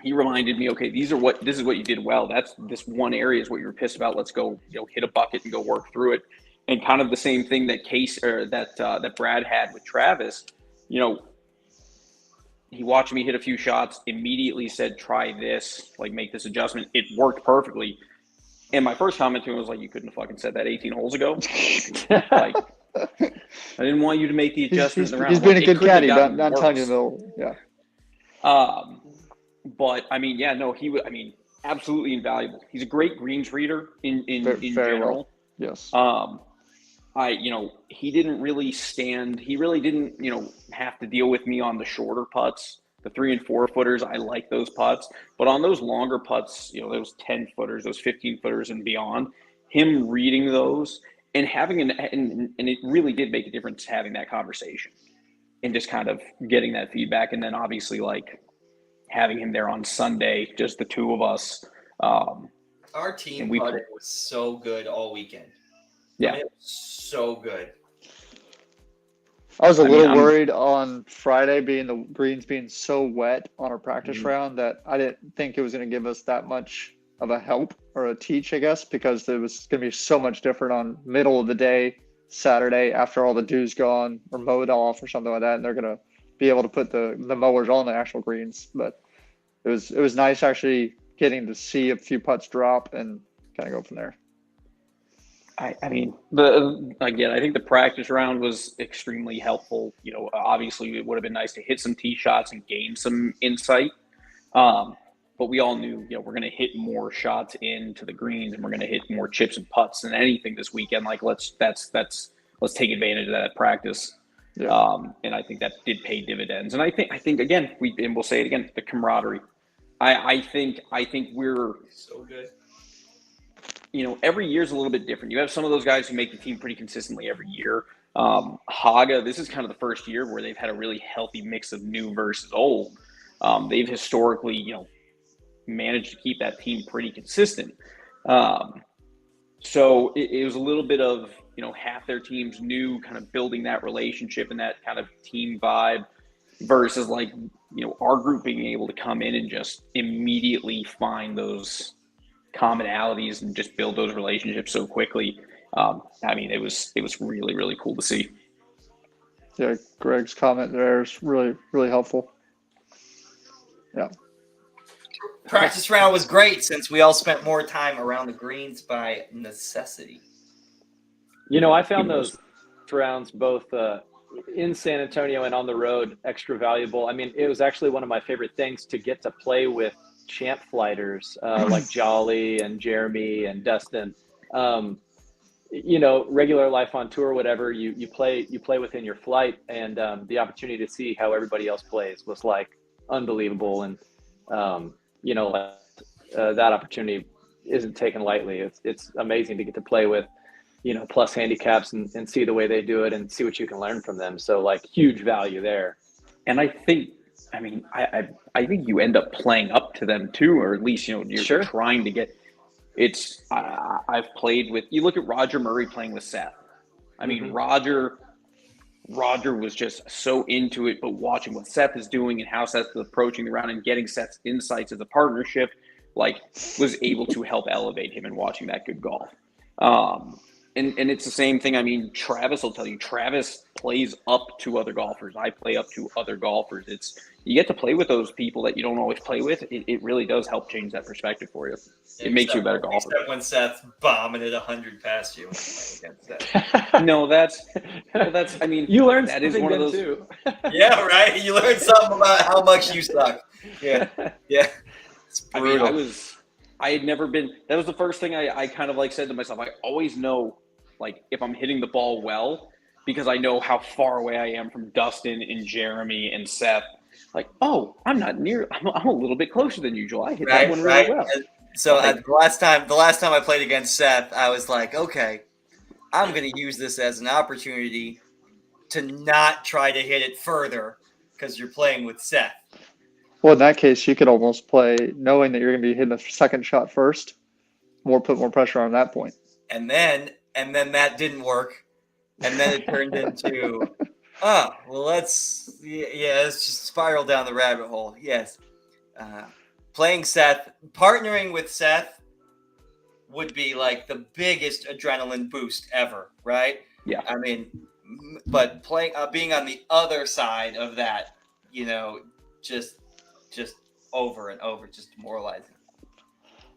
he reminded me, okay, this is what you did well. That's this one area is what you were pissed about. Let's go, hit a bucket and go work through it. And kind of the same thing that that Brad had with Travis. He watched me hit a few shots, immediately said, try this, like make this adjustment. It worked perfectly. And my first comment to him was like, you couldn't have fucking said that 18 holes ago. Like, I didn't want you to make the adjustment in the round. He's been a good caddy, not telling you in the middle. Yeah. But I mean, yeah, no, absolutely invaluable. He's a great greens reader in general. Well. Yes. He didn't really have to deal with me on the shorter putts, the 3 and 4 footers. I like those putts, but on those longer putts, those 10 footers, those 15 footers and beyond, him reading those and having and it really did make a difference having that conversation and just kind of getting that feedback. And then obviously like having him there on Sunday, just the two of us. Our team putting was so good all weekend. Yeah. It was so good. I was a little worried on Friday the greens being so wet on our practice round that I didn't think it was going to give us that much of a help or a teach, I guess, because it was going to be so much different on middle of the day, Saturday, after all the dew's gone or mowed off or something like that. And they're going to be able to put the mowers on the actual greens. But it was nice actually getting to see a few putts drop and kind of go from there. I mean, I think the practice round was extremely helpful. Obviously it would have been nice to hit some tee shots and gain some insight. But we all knew, we're going to hit more shots into the greens and we're going to hit more chips and putts than anything this weekend. Like let's take advantage of that at practice. Yeah. And I think that did pay dividends. And I think again, we'll say it again, the camaraderie. I think we're so good. Every year is a little bit different. You have some of those guys who make the team pretty consistently every year. Haga, this is kind of the first year where they've had a really healthy mix of new versus old. They've historically, managed to keep that team pretty consistent. So it was a little bit of, half their team's new, kind of building that relationship and that kind of team vibe versus like, our group being able to come in and just immediately find those commonalities and just build those relationships so quickly. It was really, really cool to see. Yeah, Greg's comment there is really, really helpful. Yeah. Practice round was great since we all spent more time around the greens by necessity. I found those rounds both in San Antonio and on the road extra valuable. I mean, it was actually one of my favorite things to get to play with champ flighters like Jolly and Jeremy and Dustin. Regular life on tour, whatever, you play within your flight, and the opportunity to see how everybody else plays was like unbelievable. And that opportunity isn't taken lightly. It's amazing to get to play with plus handicaps and see the way they do it and see what you can learn from them. So like huge value there. And I think you end up playing up to them too, or at least, you're sure. trying to get it's, I've played with, you look at Roger Murray playing with Seth. I mean, Roger was just so into it, but watching what Seth is doing and how Seth is approaching the round and getting Seth's insights as a partnership, was able to help elevate him in watching that good golf. And it's the same thing. I mean, Travis will tell you. Travis plays up to other golfers. I play up to other golfers. It's you get to play with those people that you don't always play with. It really does help change that perspective for you. It makes you a better golfer. Except when Seth bombing it 100 past you against that. No, that's. I mean, you learned that is one of those too. Yeah, right. You learned something about how much you suck. Yeah. It's brutal. I mean, I had never been. That was the first thing I kind of like said to myself. I always know, like, if I'm hitting the ball well, because I know how far away I am from Dustin and Jeremy and Seth. Like, oh, I'm not near. I'm a little bit closer than usual. I hit that one really well. So the last time I played against Seth, I was like, okay, I'm going to use this as an opportunity to not try to hit it further because you're playing with Seth. Well, in that case, you could almost play knowing that you're going to be hitting the second shot first. Put more pressure on that point. And then that didn't work, and then it turned into, let's just spiral down the rabbit hole. Yes, playing Seth, partnering with Seth would be like the biggest adrenaline boost ever, right? Yeah. I mean, but being on the other side of that, just over and over, just demoralizing.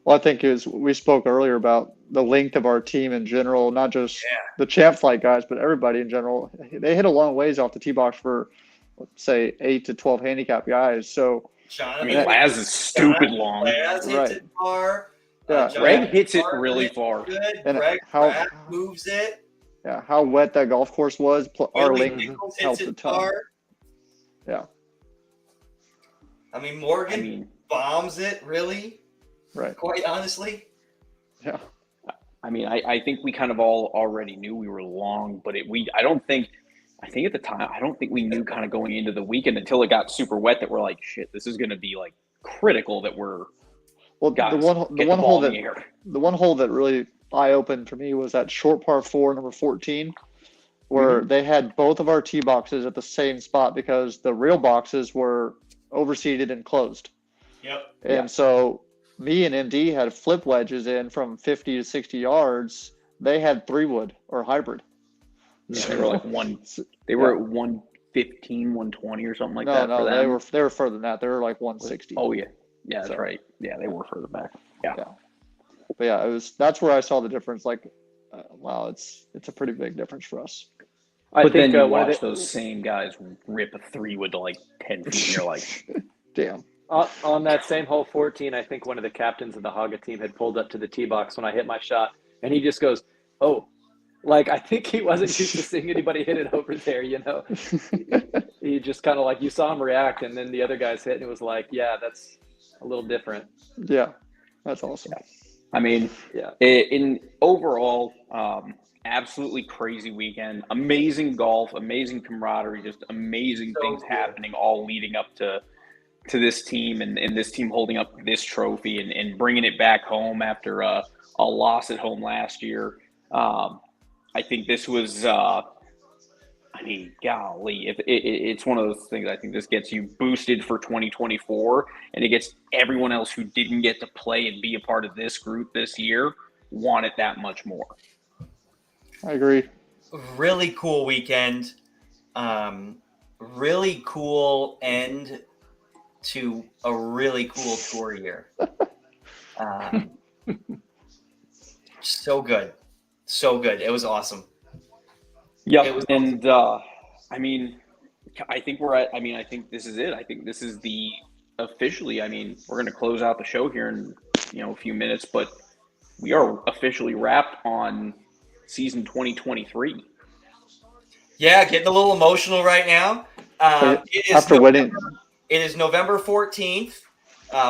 Well, I think we spoke earlier about the length of our team in general, not just the Champ Flight guys, but everybody in general. They hit a long ways off the tee box for, let's say, 8 to 12 handicap guys. So, Laz is stupid long. Laz hits it far. Greg hits it really far. Good. And Greg moves it. Yeah, how wet that golf course was. Our length Nichols helped hits a it ton. far. Yeah. I mean, Morgan bombs it, really. Right. Quite honestly. Yeah. I mean, I think we kind of all already knew we were long, but I think at the time, I don't think we knew kind of going into the weekend until it got super wet that we're like, shit, this is going to be like critical that we're. Well, the one hole that really eye-opened for me was that short par 4, number 14, where they had both of our tee boxes at the same spot because the real boxes were overseeded and closed. Yep. And so me and MD had flip wedges in from 50 to 60 yards. They had 3-wood or hybrid. Yeah, they were like They were at 115, 120 or something like that. No, they were further than that. They were like 160. Oh yeah, that's right. Yeah, they were further back. Yeah. But yeah, that's where I saw the difference. Like, wow, it's a pretty big difference for us. But then you watch those same guys rip a 3-wood to like 10 feet, and you're like, damn. On that same hole 14, I think one of the captains of the Haga team had pulled up to the tee box when I hit my shot, and he just goes, "Oh." Like, I think he wasn't used to seeing anybody hit it over there, He just kind of like, you saw him react, and then the other guys hit, and it was like, yeah, that's a little different. Yeah, that's awesome. I mean, in overall, absolutely crazy weekend. Amazing golf, amazing camaraderie, just amazing things happening all leading up to this team and this team holding up this trophy and bringing it back home after a loss at home last year. I think this was, golly, if it's one of those things. I think this gets you boosted for 2024, and it gets everyone else who didn't get to play and be a part of this group this year want it that much more. I agree. Really cool weekend. Really cool end to a really cool tour year. So good. So good. It was awesome. Yeah. And I think I think this is it. I think this is officially, we're going to close out the show here in, a few minutes, but we are officially wrapped on season 2023. Yeah. Getting a little emotional right now. It is November 14th.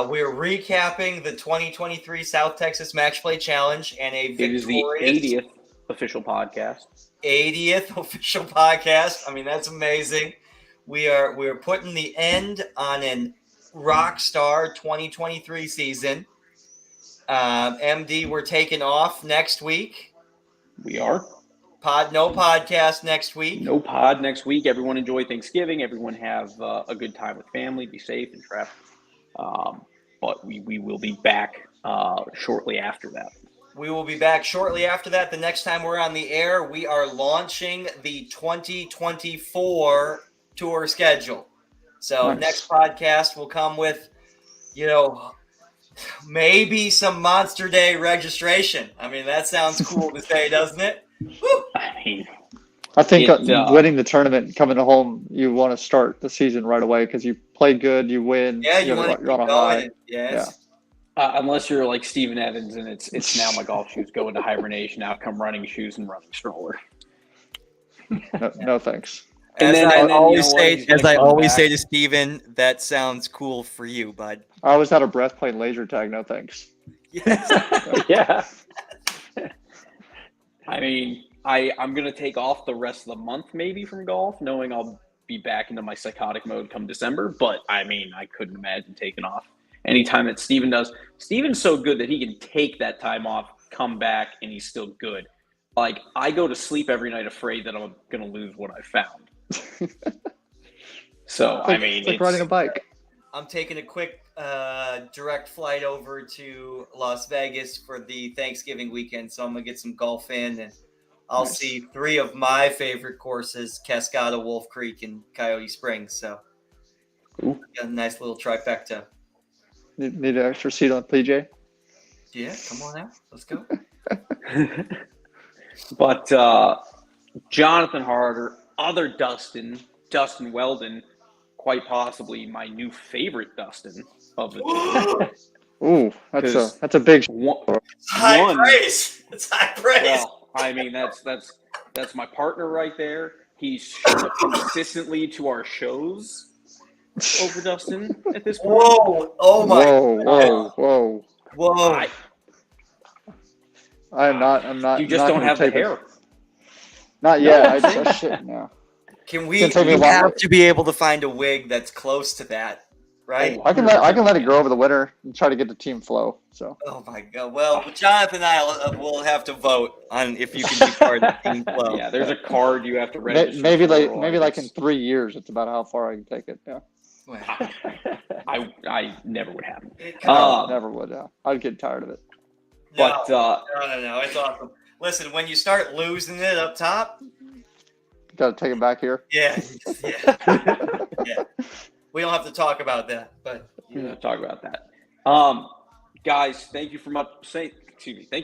We're recapping the 2023 South Texas Match Play Challenge and a victorious. It is the 80th official podcast. 80th official podcast. I mean, that's amazing. We're putting the end on an rock star 2023 season. MD, we're taking off next week. We are. No podcast next week. No pod next week. Everyone enjoy Thanksgiving. Everyone have a good time with family. Be safe and travel. But we will be back shortly after that. We will be back shortly after that. The next time we're on the air, we are launching the 2024 tour schedule. So Nice. Next podcast will come with, maybe some Monster Day registration. I mean, that sounds cool to say, doesn't it? Woo! I think winning the tournament, coming home, you want to start the season right away because you play good, you win. Yeah, you're on a high. Yes. Yeah. Unless you're like Steven Evans and it's now my golf shoes go into hibernation, now come running shoes and running stroller. No thanks. As I always say to Steven, that sounds cool for you, bud. I was out of breath playing laser tag. No thanks. Yes. Yeah. I mean, I'm going to take off the rest of the month maybe from golf, knowing I'll be back into my psychotic mode come December. But, I mean, I couldn't imagine taking off anytime that Steven does. Steven's so good that he can take that time off, come back, and he's still good. Like, I go to sleep every night afraid that I'm going to lose what I found. So, I mean, it's like riding a bike. I'm taking a quick direct flight over to Las Vegas for the Thanksgiving weekend, so I'm gonna get some golf in, and I'll see 3 of my favorite courses: Cascada, Wolf Creek, and Coyote Springs. So, got a nice little trifecta. Need an extra seat on PJ? Yeah, come on out. Let's go. But Jonathan Harder, other Dustin Weldon, quite possibly my new favorite Dustin of the two. Ooh, that's a big high praise. It's high praise. Well, I mean that's my partner right there. He's shown up consistently to our shows over Dustin at this point. Whoa! Oh my! Whoa! I'm not. You just don't have the hair. Not yet. I shit now. We have to be able to find a wig that's close to that, right? I can let it grow over the winter and try to get the team flow. So. Oh my God! Well, Jonathan and I will have to vote on if you can be part of the team flow. Yeah, there's a card you have to register. Maybe like in 3 years, it's about how far I can take it. Yeah. I never would happen. Never would. Yeah. I'd get tired of it. No, it's awesome. Listen, when you start losing it up top. Got to take it back here. Yeah. We don't have to talk about that, but talk about that. Guys, thank you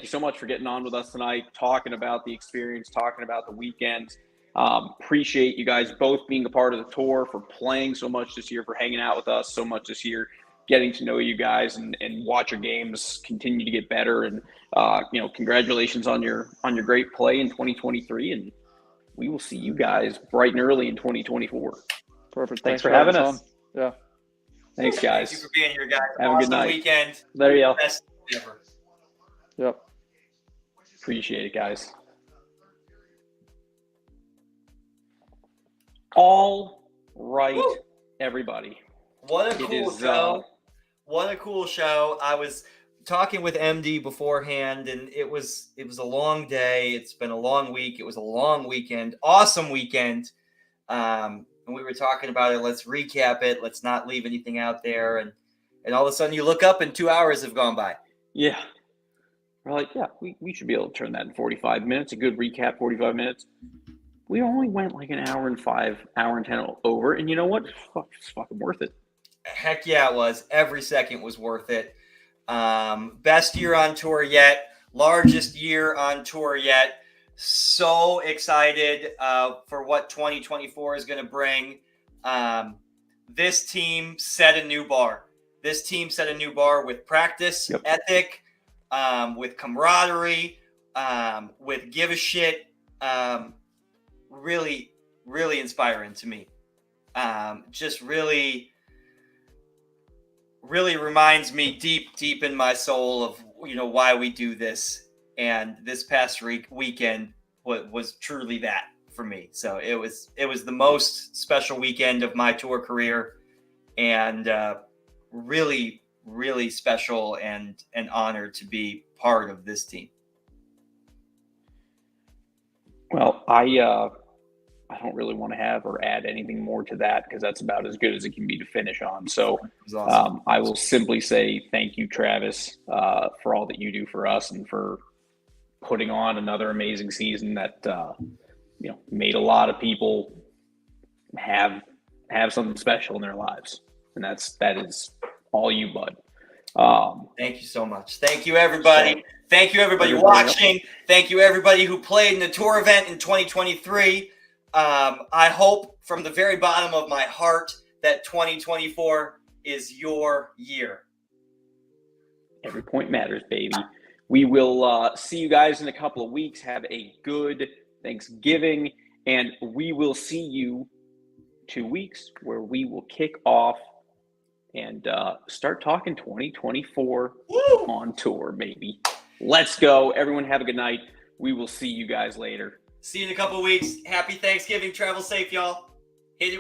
so much for getting on with us tonight, talking about the experience, talking about the weekend. Appreciate you guys both being a part of the tour, for playing so much this year, for hanging out with us so much this year, getting to know you guys and watch your games continue to get better. And congratulations on your great play in 2023, and we will see you guys bright and early in 2024. Perfect. Thanks for having us. Yeah. Thanks, guys. Thank you for being here, guys. Have a good night. Weekend. There you go. Best ever. Yep. Appreciate it, guys. All right, Woo! Everybody. What a cool show. What a cool show. I was talking with MD beforehand, and it was a long day. It's been a long week. It was a long weekend. Awesome weekend. And we were talking about it. Let's recap it. Let's not leave anything out there. And all of a sudden you look up and 2 hours have gone by. Yeah. We're like, yeah, we should be able to turn that in 45 minutes. A good recap, 45 minutes. We only went like an hour and 10 over. And you know what? It's fucking worth it. Heck yeah, it was. Every second was worth it. Best year on tour yet. Largest year on tour yet. So excited for what 2024 is going to bring. This team set a new bar. This team set a new bar with practice, ethic, with camaraderie, with give a shit. Really, really inspiring to me. Just really reminds me deep in my soul of why we do this. And this past weekend was truly that for me. So it was the most special weekend of my tour career, and really, really special and an honor to be part of this team. Well, I don't really want to have or add anything more to that, because that's about as good as it can be to finish on. So awesome. I will simply say thank you, Travis, for all that you do for us and for putting on another amazing season that made a lot of people have something special in their lives, and that is all you, bud. Thank you so much. Thank you, everybody. Thank you, everybody watching. Thank you, everybody who played in the tour event in 2023. I hope from the very bottom of my heart that 2024 is your year. Every point matters, baby. We will see you guys in a couple of weeks. Have a good Thanksgiving, and we will see you 2 weeks where we will kick off and start talking 2024 on tour, baby. Let's go. Everyone have a good night. We will see you guys later. See you in a couple of weeks. Happy Thanksgiving. Travel safe, y'all. Hit it.